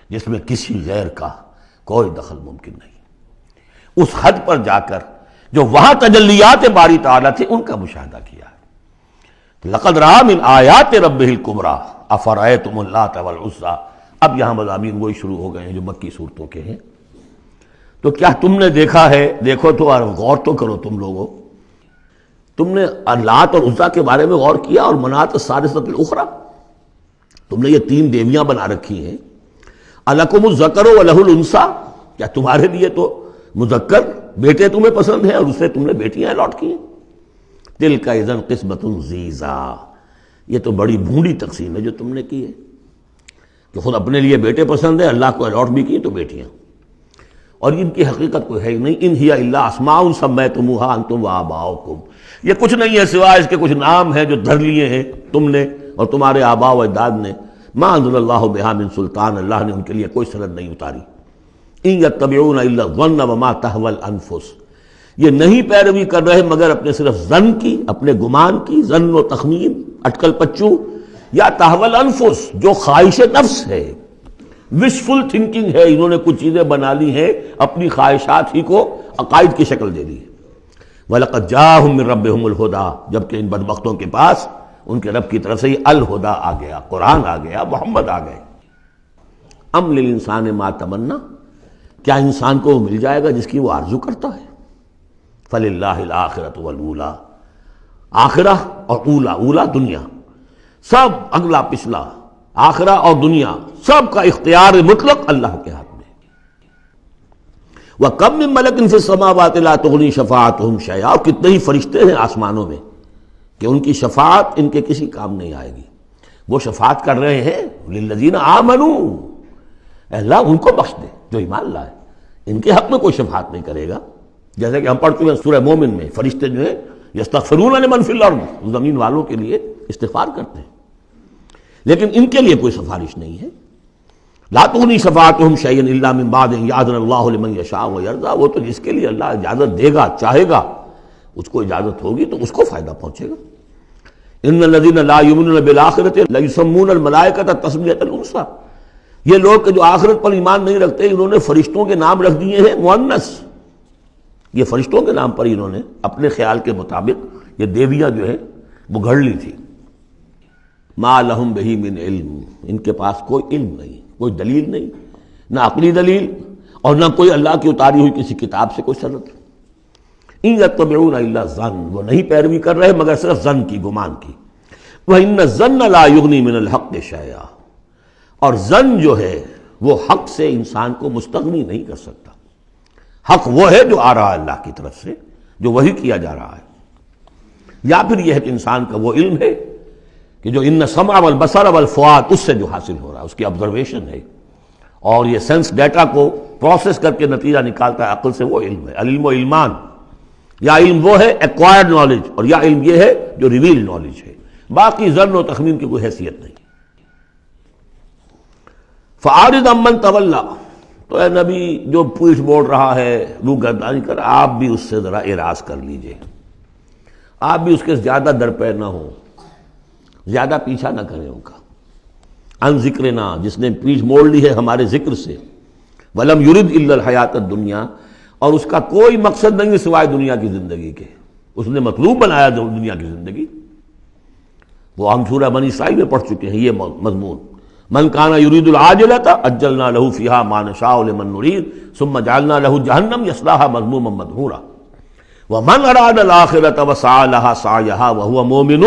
جس میں کسی غیر کا کوئی دخل ممکن نہیں۔ اس حد پر جا کر جو وہاں تجلیات باری تعالیٰ تھے ان کا مشاہدہ کیا ہے۔ لقد رأى من آیات ربہ الکبریٰ افرأیتم اللات والعزیٰ، اب یہاں مضامین وہی شروع ہو گئے ہیں جو مکی صورتوں کے ہیں۔ تو کیا تم نے دیکھا ہے، دیکھو تو اور غور تو کرو تم لوگوں، تم نے لات اور عزیٰ کے بارے میں غور کیا، اور منات الثالثۃ الاخری، تم نے یہ تین دیویاں بنا رکھی ہیں۔ الکم الذکر ولہ الانثیٰ، کیا تمہارے لیے تو مذکر بیٹے تمہیں پسند ہیں اور اس سے تم نے بیٹیاں الاٹ کی ہیں؟ تلک اذا قسمۃ ضیزیٰ، یہ تو بڑی بھونڈی تقسیم ہے جو تم نے کی ہے، کہ خود اپنے لیے بیٹے پسند ہے، اللہ کو الاٹ بھی کی تو بیٹیاں، اور ان کی حقیقت کوئی ہے ہی نہیں۔ ان ہی الا اسماء سمیتموہا انتم وآباؤکم، یہ کچھ نہیں ہے سوائے اس کے کچھ نام ہیں جو دھر لیے ہیں تم نے اور تمہارے آباء و اجداد نے۔ ما انزل اللہ بہا من سلطان، اللہ نے ان کے لیے کوئی سند نہیں اتاری۔ ان یتبعون الا الظن وما تہوی الانفس، یہ نہیں پیروی کر رہے مگر اپنے صرف ظن کی، اپنے گمان کی، ظن و تخمین، اٹکل پچو، یا تہوی الانفس جو خواہش نفس ہے، وشفل تھنکنگ ہے، انہوں نے کچھ چیزیں بنا لی ہیں اپنی خواہشات ہی کو عقائد کی شکل دے دی ہے۔ وَلَقَدْ جَاءَهُم مِّن رَّبِّهُمُ الْهُدَىٰ، جبکہ ان بدبختوں کے پاس ان کے رب کی طرف سے یہ الہدا آ گیا، قرآن آ گیا، محمد آ گئے۔ ام للانسان ما تمنا، کیا انسان کو وہ مل جائے گا جس کی وہ آرزو کرتا ہے؟ فللہ الآخرۃ والأولیٰ، آخرہ اور اولا، اولا دنیا، سب اگلا پچھلا، آخرہ اور دنیا، سب کا اختیار مطلق اللہ کے ہاتھ میں۔ وَكَم مِّن مَلَكٍ فِي السَّمَاوَاتِ لَا تُغْنِي شَفَاعَتُهُمْ شَيْئًا، اور کتنے ہی فرشتے ہیں آسمانوں میں کہ ان کی شفاعت ان کے کسی کام نہیں آئے گی۔ وہ شفاعت کر رہے ہیں للذین آمنوا، اے اللہ ان کو بخش دے جو ایمان لائے، ان کے حق میں کوئی شفاعت نہیں کرے گا۔ جیسے کہ ہم پڑھ چکے ہیں سورہ مومن میں، فرشتے جو ہیں یستغفرون لمن فی الارض، زمین والوں کے لیے استغفار کرتے ہیں، لیکن ان کے لیے کوئی سفارش نہیں ہے۔ لا تغنی شفاعتہم شیئا الا من بعد ان یأذن اللہ لمن یشاء ویرضی، وہ تو جس کے لیے اللہ اجازت دے گا، چاہے گا، اس کو اجازت ہوگی تو اس کو فائدہ پہنچے گا۔ ان الذین لا یؤمنون بالآخرۃ لیسمون الملائکۃ تسمیۃ الانثیٰ، یہ لوگ کہ جو آخرت پر ایمان نہیں رکھتے انہوں نے فرشتوں کے نام رکھ دیے ہیں مؤنث، یہ فرشتوں کے نام پر انہوں نے اپنے خیال کے مطابق یہ دیویاں جو ہے وہ گھڑ لی تھی۔ ما لہم بہ من علم، ان کے پاس کوئی علم نہیں، کوئی دلیل نہیں، نہ عقلی دلیل اور نہ کوئی اللہ کی اتاری ہوئی کسی کتاب سے کوئی سند۔ ان یتبعون الا الظن، وہ نہیں پیروی کر رہے مگر صرف ظن کی، گمان کی۔ وان الظن لا یغنی من الحق شیئا، اور ظن جو ہے وہ حق سے انسان کو مستغنی نہیں کر سکتا۔ حق وہ ہے جو آ رہا ہے اللہ کی طرف سے، جو وحی کیا جا رہا ہے، یا پھر یہ ہے کہ انسان کا وہ علم ہے کہ جو ان السمع والبصر والفؤاد، اس سے جو حاصل ہو رہا ہے، اس کی آبزرویشن ہے، اور یہ سینس ڈیٹا کو پروسیس کر کے نتیجہ نکالتا ہے عقل سے، وہ علم ہے۔ العلم و علمان، یا علم وہ ہے ایکوائرڈ نالج، اور یا علم یہ ہے جو ریویل نالج ہے، باقی ظن و تخمین کی کوئی حیثیت نہیں۔ فَأَعْرِضْ عَمَّنْ تَوَلَّىٰ، تو اے نبی جو پیٹھ موڑ رہا ہے، روح گردانی کر، آپ بھی اس سے ذرا اعراض کر لیجئے، آپ بھی اس کے زیادہ درپے نہ ہوں، زیادہ پیچھا نہ کریں ان کا۔ عن ذکرنا، جس نے پیٹھ موڑ لی ہے ہمارے ذکر سے، وَلَمْ يُرِدْ إِلَّا الْحَيَاةَ الدُّنْيَا، اور اس کا کوئی مقصد نہیں سوائے دنیا کی زندگی کے، اس نے مطلوب بنایا دنیا کی زندگی۔ وہ ہم سورہ بنی اسرائیل میں پڑھ چکے ہیں یہ مضمون، من کان یرید العاجلۃ عجلنا له فیہا ما نشاء لمن نرید ثم جعلنا له جہنم یصلاها مذموما مدحورا ومن اراد الآخرۃ وسعى لها سعیها وهو مؤمن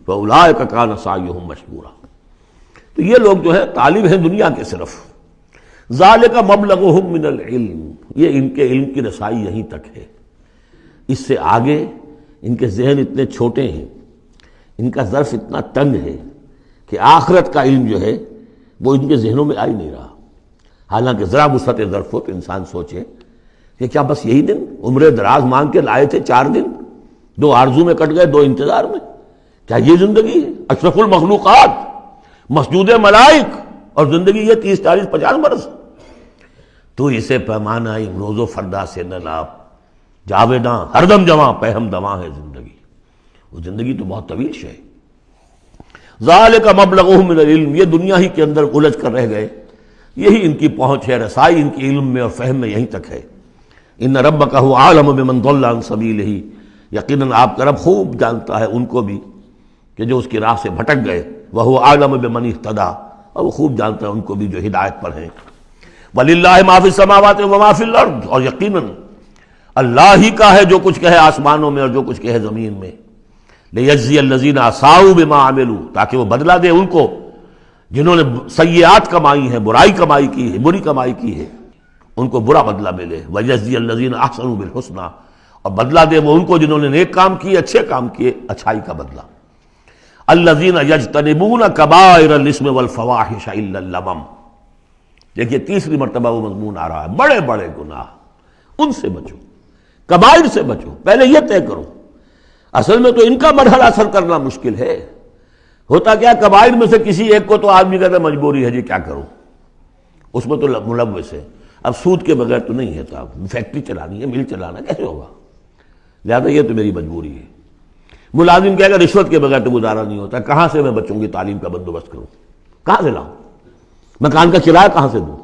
فاولئک کان سعیهم مشکورا۔ تو یہ لوگ جو ہے طالب ہیں دنیا کے صرف، ذالک مبلغهم من العلم، یہ ان کے علم کی رسائی یہیں تک ہے، اس سے آگے ان کے ذہن اتنے چھوٹے ہیں، ان کا ظرف اتنا تنگ ہے کہ آخرت کا علم جو ہے وہ ان کے ذہنوں میں آ ہی نہیں رہا۔ حالانکہ ذرا وسعت ظرف ہو تو انسان سوچے کہ کیا بس یہی دن عمر دراز مانگ کے لائے تھے 4 دن، 2 آرزو میں کٹ گئے، 2 انتظار میں، کیا یہ زندگی ہے؟ اشرف المخلوقات، مسجود ملائک، اور زندگی یہ 30 40 50 برس؟ تو اسے پیمانہ روز و فردا سے نہ ناپ، جاویداں ہر دم جواں پہم دواں ہے زندگی، وہ زندگی تو بہت طویل شے ہے۔ ذالک مبلغہم من العلم، یہ دنیا ہی کے اندر الجھ کر رہ گئے، یہی ان کی پہنچ ہے، رسائی ان کی علم میں اور فہم میں یہیں تک ہے۔ ان ربک هو اعلم بمن ضل عن سبیلہ، یقیناً آپ کا رب خوب جانتا ہے ان کو بھی کہ جو اس کی راہ سے بھٹک گئے، وہو اعلم بمن اہتدی، اور وہ خوب جانتا ہے ان کو بھی جو ہدایت پر ہیں۔ وَلِلَّهِ مَا فِي السَّمَاوَاتِ وَمَا فِي الْأَرْضِ، اور یقیناً اللہ ہی کا ہے جو کچھ کہے آسمانوں میں اور جو کچھ کہے زمین میں۔ لِيَجْزِيَ الَّذِينَ أَسَاءُوا بِمَا عَمِلُوا، تاکہ وہ بدلہ دے ان کو جنہوں نے سیئات کمائی ہیں، برائی کمائی کی ہے، بری کمائی کی ہے، ان کو برا بدلہ ملے۔ وَيَجْزِيَ الَّذِينَ أَحْسَنُوا بِالْحُسْنَى، اور بدلہ دے وہ ان کو جنہوں نے نیک کام کیے، اچھے کام کیے، اچھائی کا بدلہ۔ الَّذِينَ يَجْتَنِبُونَ كَبَائِرَ الْإِثْمِ وَالْفَوَاحِشَ إِلَّا اللَّمَمَ، دیکھیے تیسری مرتبہ وہ مضمون آ رہا ہے، بڑے بڑے گناہ، ان سے بچو، کبائر سے بچو، پہلے یہ طے کرو۔ اصل میں تو ان کا مرحلہ اثر کرنا مشکل ہے، ہوتا کیا کبائر میں سے کسی ایک کو تو آدمی کہتا ہے مجبوری ہے جی کیا کروں، اس میں تو ملوث ہے، اب سود کے بغیر تو نہیں ہے صاحب، فیکٹری چلانی ہے، مل چلانا کیسے ہوگا، لہٰذا یہ تو میری مجبوری ہے۔ ملازم کہے گا رشوت کے بغیر تو گزارا نہیں ہوتا، کہاں سے میں بچوں کی تعلیم کا بندوبست کروں، کہاں سے لاؤں، مکان کا کرایہ کہاں سے دوں؟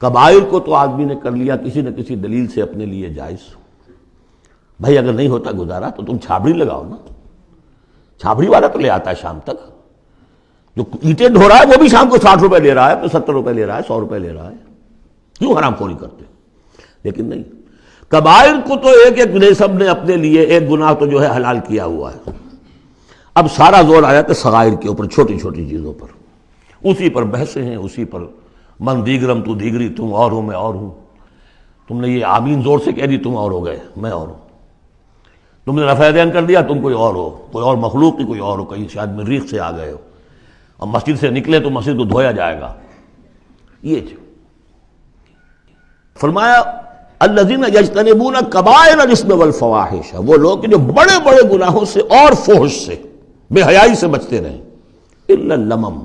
کبائر کو تو آدمی نے کر لیا کسی نہ کسی دلیل سے اپنے لیے جائز۔ بھائی اگر نہیں ہوتا گزارا تو تم چھابڑی لگاؤ نا، چھابڑی والا تو لے آتا ہے شام تک، جو اینٹیں ڈھو رہا ہے وہ بھی شام کو 60 روپے لے رہا ہے، تو 70 روپے لے رہا ہے، 100 روپے لے رہا ہے، کیوں حرام خوری کرتے؟ لیکن نہیں، کبائر کو تو ایک ایک نے سب نے اپنے لیے ایک گناہ تو جو ہے حلال کیا ہوا ہے۔ اب سارا زور آیا کہ صغائر کے اوپر، چھوٹی چھوٹی چیزوں پر، اسی پر بحثیں ہیں، اسی پر من دیگرم تو دیگری، تم اور ہو میں اور ہوں، تم نے یہ آمین زور سے کہہ دی تم اور ہو گئے میں اور ہوں، تم نے رفع دین کر دیا تم کوئی اور ہو، کوئی اور مخلوق کی کوئی اور ہو، کہیں شاید مریخ سے آ گئے ہو، اور مسجد سے نکلے تو مسجد کو دھویا جائے گا۔ یہ جو فرمایا الذین یجتنبون کبائر الاسم والفواحش، وہ لوگ جو بڑے بڑے گناہوں سے اور فحش سے، بے حیائی سے بچتے رہیں، الا اللمم،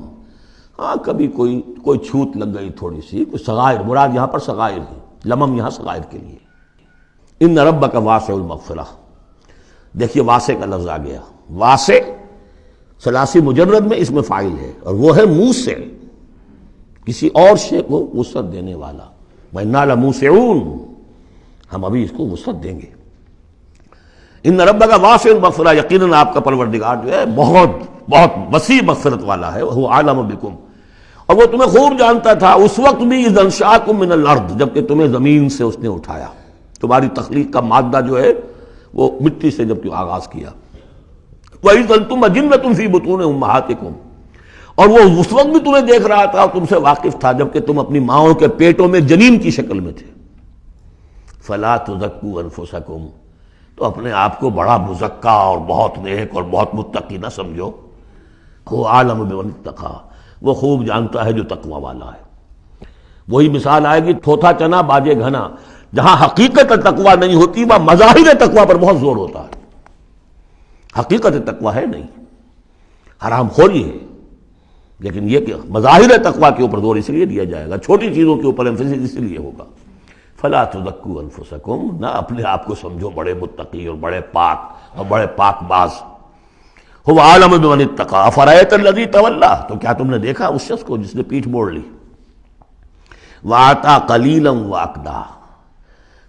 ہاں کبھی کوئی چھوت لگ گئی تھوڑی سی، کوئی صغائر، مراد یہاں پر صغائر ہے، لمم یہاں صغائر کے لیے۔ ان ربک واسع المغفرہ، دیکھیے واسع کا لفظ آ گیا، واسع ثلاثی مجرد میں اس میں فاعل ہے، اور وہ ہے موسع، کسی اور شے کو وسعت دینے والا، وَإِنَّا لَمُوسِعُونَ، ہم ابھی اس کو وسعت دیں گے۔ ان ربک واسع المغفرہ، یقیناً آپ کا پروردگار جو ہے بہت بہت وسیع مغفرت والا ہے، وہ عالم بکم، اور وہ تمہیں خوب جانتا تھا اس وقت بھی اذ انشاکم من الارض، جبکہ تمہیں زمین سے اس نے اٹھایا، تمہاری تخلیق کا مادہ جو ہے وہ مٹی سے جب تو آغاز کیا، وَإِذْ أَنْتُمْ أَجِنَّةٌ فِي بُطُونِ أُمَّهَاتِكُمْ، اور وہ اس وقت بھی تمہیں دیکھ رہا تھا اور تم سے واقف تھا جبکہ تم اپنی ماؤں کے پیٹوں میں جنین کی شکل میں تھے۔ فَلَا تُزَكُّوا أَنفُسَكُمْ، تو اپنے آپ کو بڑا مزکا اور بہت نیک اور بہت متقی نہ سمجھو، وہ عالم بمن اتقى، وہ خوب جانتا ہے جو تقوی والا ہے۔ وہی مثال آئے گی تھوتھا چنا باجے گھنا، جہاں حقیقت تقوی نہیں ہوتی وہاں مظاہر تقوی پر بہت زور ہوتا ہے، حقیقت تقوی ہے نہیں، حرام خوری ہے، لیکن یہ کہ مظاہر تقوی کے اوپر زور اس لیے دیا جائے گا، چھوٹی چیزوں کے اوپر ایمفیسس اس لیے ہوگا۔ فلا تزکوا انفسکم، نہ اپنے آپ کو سمجھو بڑے متقی اور بڑے پاک اور بڑے پاک باز۔ هو عالم بمن اتقى افرأيت الذي تولى، تو کیا تم نے دیکھا اس شخص کو جس نے پیٹھ موڑ لی، وَأَعْطَى قَلِيلًا وَأَكْدَى،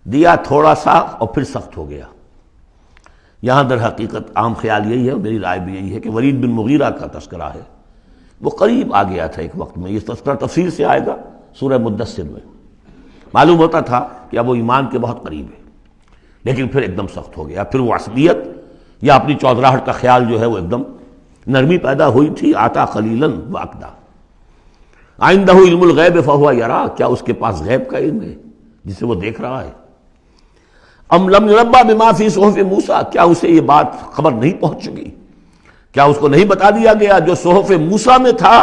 دیا تھوڑا سا اور پھر سخت ہو گیا۔ یہاں در حقیقت عام خیال یہی ہے، میری رائے بھی یہی ہے کہ ولید بن مغیرہ کا تذکرہ ہے، وہ قریب آ گیا تھا ایک وقت میں، یہ تذکرہ تفصیل سے آئے گا سورہ مدثر میں، معلوم ہوتا تھا کہ اب وہ ایمان کے بہت قریب ہے، لیکن پھر ایک دم سخت ہو گیا، پھر وہ عصبیت یا اپنی چودراہٹ کا خیال جو ہے وہ ایک دم نرمی پیدا ہوئی تھی۔ آتا قلیلاً واقدا، عندہ علم الغیب فہو یرا، کیا اس کے پاس غیب کا علم ہے جسے وہ دیکھ رہا ہے؟ ام لم ينبأ بما فی صحف موسیٰ، کیا اسے یہ بات خبر نہیں پہنچ چکی، کیا اس کو نہیں بتا دیا گیا جو صحف موسیٰ میں تھا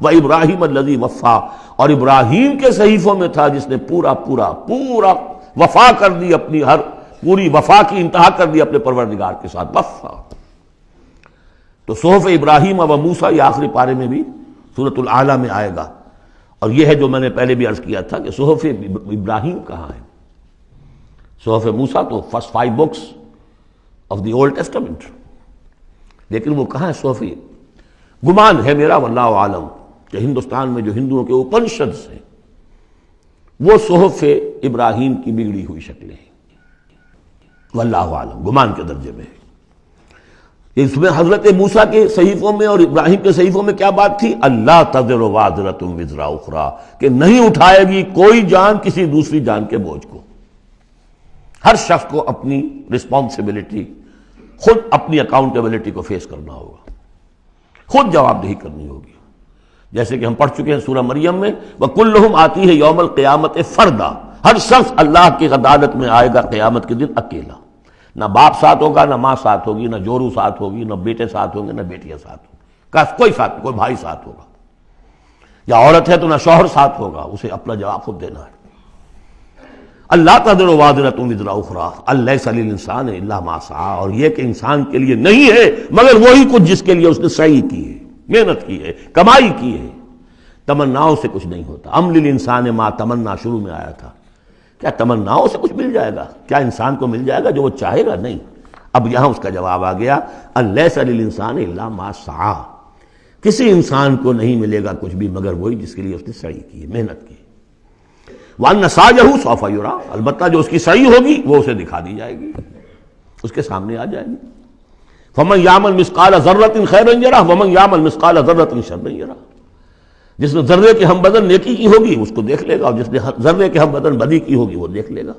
و ابراہیم الذی وفا، اور ابراہیم کے صحیفوں میں تھا جس نے پورا وفا کر دی، اپنی ہر پوری وفا کی انتہا کر دی اپنے پروردگار کے ساتھ، وفا۔ تو صحف ابراہیم و موسیٰ یہ آخری پارے میں بھی سورۃ الاعلیٰ میں آئے گا، اور یہ ہے جو میں نے پہلے بھی عرض کیا تھا کہ صحف ابراہیم کہاں ہے؟ صحف موسیٰ تو first 5 books of the old testament, لیکن وہ کہاں ہے صحف؟ گمان ہے میرا واللہ عالم کہ ہندوستان میں جو ہندوؤں کے اپنشدس ہیں وہ صحف ابراہیم کی بگڑی ہوئی شکلیں ہیں، واللہ عالم، گمان کے درجے میں ہے۔ اس میں حضرت موسیٰ کے صحیفوں میں اور ابراہیم کے صحیفوں میں کیا بات تھی؟ اللہ تذر وازرۃ وزر اخری، کہ نہیں اٹھائے گی کوئی جان کسی دوسری جان کے بوجھ کو۔ ہر شخص کو اپنی رسپانسبلٹی، خود اپنی اکاؤنٹیبلٹی کو فیس کرنا ہوگا، خود جواب دہی کرنی ہوگی۔ جیسے کہ ہم پڑھ چکے ہیں سورہ مریم میں، وَكُلُّهُمْ آتِيهِ يَوْمَ الْقِيَامَةِ فَرْدًا، ہر شخص اللہ کی عدالت میں آئے گا قیامت کے دن اکیلا، نہ باپ ساتھ ہوگا، نہ ماں ساتھ ہوگی، نہ جورو ساتھ ہوگی، نہ بیٹے ساتھ ہوں گے، نہ بیٹیاں ساتھ ہوں، کوئی ساتھ، کوئی بھائی ساتھ ہوگا، یا عورت ہے تو نہ شوہر ساتھ ہوگا، اسے اپنا جواب خود دینا ہے۔ اللہ تذر وازرۃ وزر اخری الیس للانسان الا ما سعی، اور یہ کہ انسان کے لیے نہیں ہے مگر وہی کچھ جس کے لیے اس نے سعی کی ہے، محنت کی ہے، کمائی کی ہے۔ تمناؤں سے کچھ نہیں ہوتا، ام للانسان ما تمنا شروع میں آیا تھا، کیا تمناؤں سے کچھ مل جائے گا؟ کیا انسان کو مل جائے گا جو وہ چاہے گا؟ نہیں۔ اب یہاں اس کا جواب آ گیا، الیس للانسان الا ما سعی، کسی انسان کو نہیں ملے گا کچھ بھی مگر وہی جس کے لیے اس نے سعی کی ہے، محنت کی۔ وَأَنَّ سَعْيَهُ سَوْفَ يُرَىٰ، البتہ جو اس کی سعی ہوگی وہ اسے دکھا دی جائے گی، اس کے سامنے آ جائے گی۔ فَمَنْ يَعْمَلْ مِثْقَالَ ذَرَّةٍ خَيْرًا يَرَهُ وَمَنْ يَعْمَلْ مِثْقَالَ ذَرَّةٍ شَرًّا يَرَهُ، جس نے ذرے کے ہم بدن نیکی کی ہوگی اس کو دیکھ لے گا، اور جس نے ذرے کے ہم بدن بدی کی ہوگی وہ دیکھ لے گا۔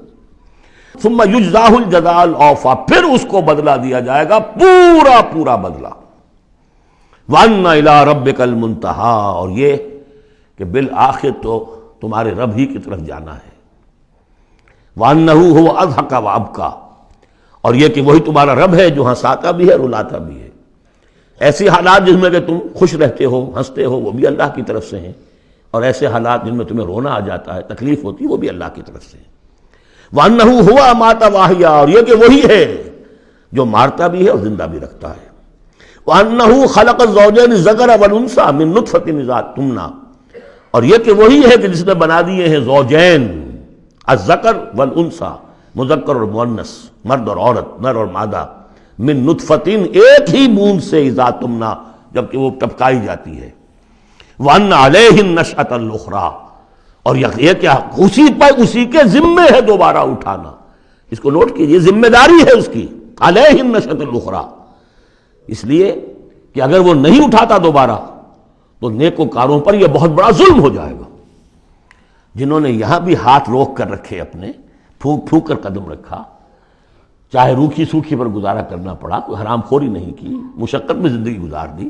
ثُمَّ يُجْزَاهُ الْجَزَاءَ الْأَوْفَىٰ، پھر اس کو بدلہ دیا جائے گا پورا بدلہ۔ وَأَنَّ إِلَىٰ رَبِّكَ الْمُنتَهَىٰ، اور یہ کہ بالآخر تو تمہارے رب ہی کی طرف جانا ہے۔ وَأَنَّهُ هُوَ أَضْحَكَ وَأَبْكَىٰ، اور یہ کہ وہی تمہارا رب ہے جو ہنساتا بھی ہے رلاتا بھی ہے۔ ایسی حالات جن میں کہ تم خوش رہتے ہو، ہنستے ہو، وہ بھی اللہ کی طرف سے ہیں، اور ایسے حالات جن میں تمہیں رونا آ جاتا ہے، تکلیف ہوتی ہے، وہ بھی اللہ کی طرف سے ہیں۔ وَأَنَّهُ هُوَ أَمَاتَ وَأَحْيَا، اور یہ کہ وہی ہے جو مارتا بھی ہے اور زندہ بھی رکھتا ہے۔ وَأَنَّهُ خَلَقَ الزَّوْجَيْنِ الذَّكَرَ وَالْأُنثَىٰ مِن نُطْفَةٍ إِذَا تُمْنَىٰ، اور یہ کہ وہی ہے کہ جس نے بنا دیے ہیں زوجین، الذکر والانثیٰ، مذکر اور مؤنث، مرد اور عورت، نر اور مادہ، من نطفتن، ایک ہی بوند سے، اذا تمنا، جبکہ وہ ٹپکائی جاتی ہے۔ وَأَنَّ عَلَيْهِ النَّشْأَةَ الْأُخْرَىٰ، اور یہ کہ اسی کے ذمے ہے دوبارہ اٹھانا، اس کو نوٹ کیجئے، ذمہ داری ہے اس کی، عَلَيْهِ النَّشْأَةَ الْأُخْرَىٰ، اس لیے کہ اگر وہ نہیں اٹھاتا دوبارہ تو نیکوکاروں پر یہ بہت بڑا ظلم ہو جائے گا، جنہوں نے یہاں بھی ہاتھ روک کر رکھے، اپنے پھونک پھونک کر قدم رکھا، چاہے روکھی سوکھی پر گزارا کرنا پڑا، کوئی حرام خوری نہیں کی، مشقت میں زندگی گزار دی۔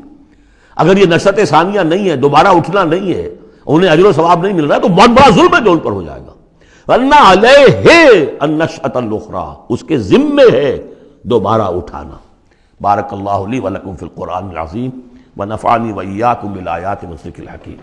اگر یہ نشأت ثانیہ نہیں ہے، دوبارہ اٹھنا نہیں ہے، انہیں اجر و ثواب نہیں مل رہا ہے، تو بہت بڑا ظلم ہے جو ان پر ہو جائے گا۔ وَأَنَّ عَلَيْهِ النَّشْأَةَ الْأُخْرَىٰ، اس کے ذمے ہے دوبارہ اٹھانا۔ بارک اللہ لی ولکم فی القرآن العظیم ونفعنی وإیاکم بالآیات والذکر الحکیم۔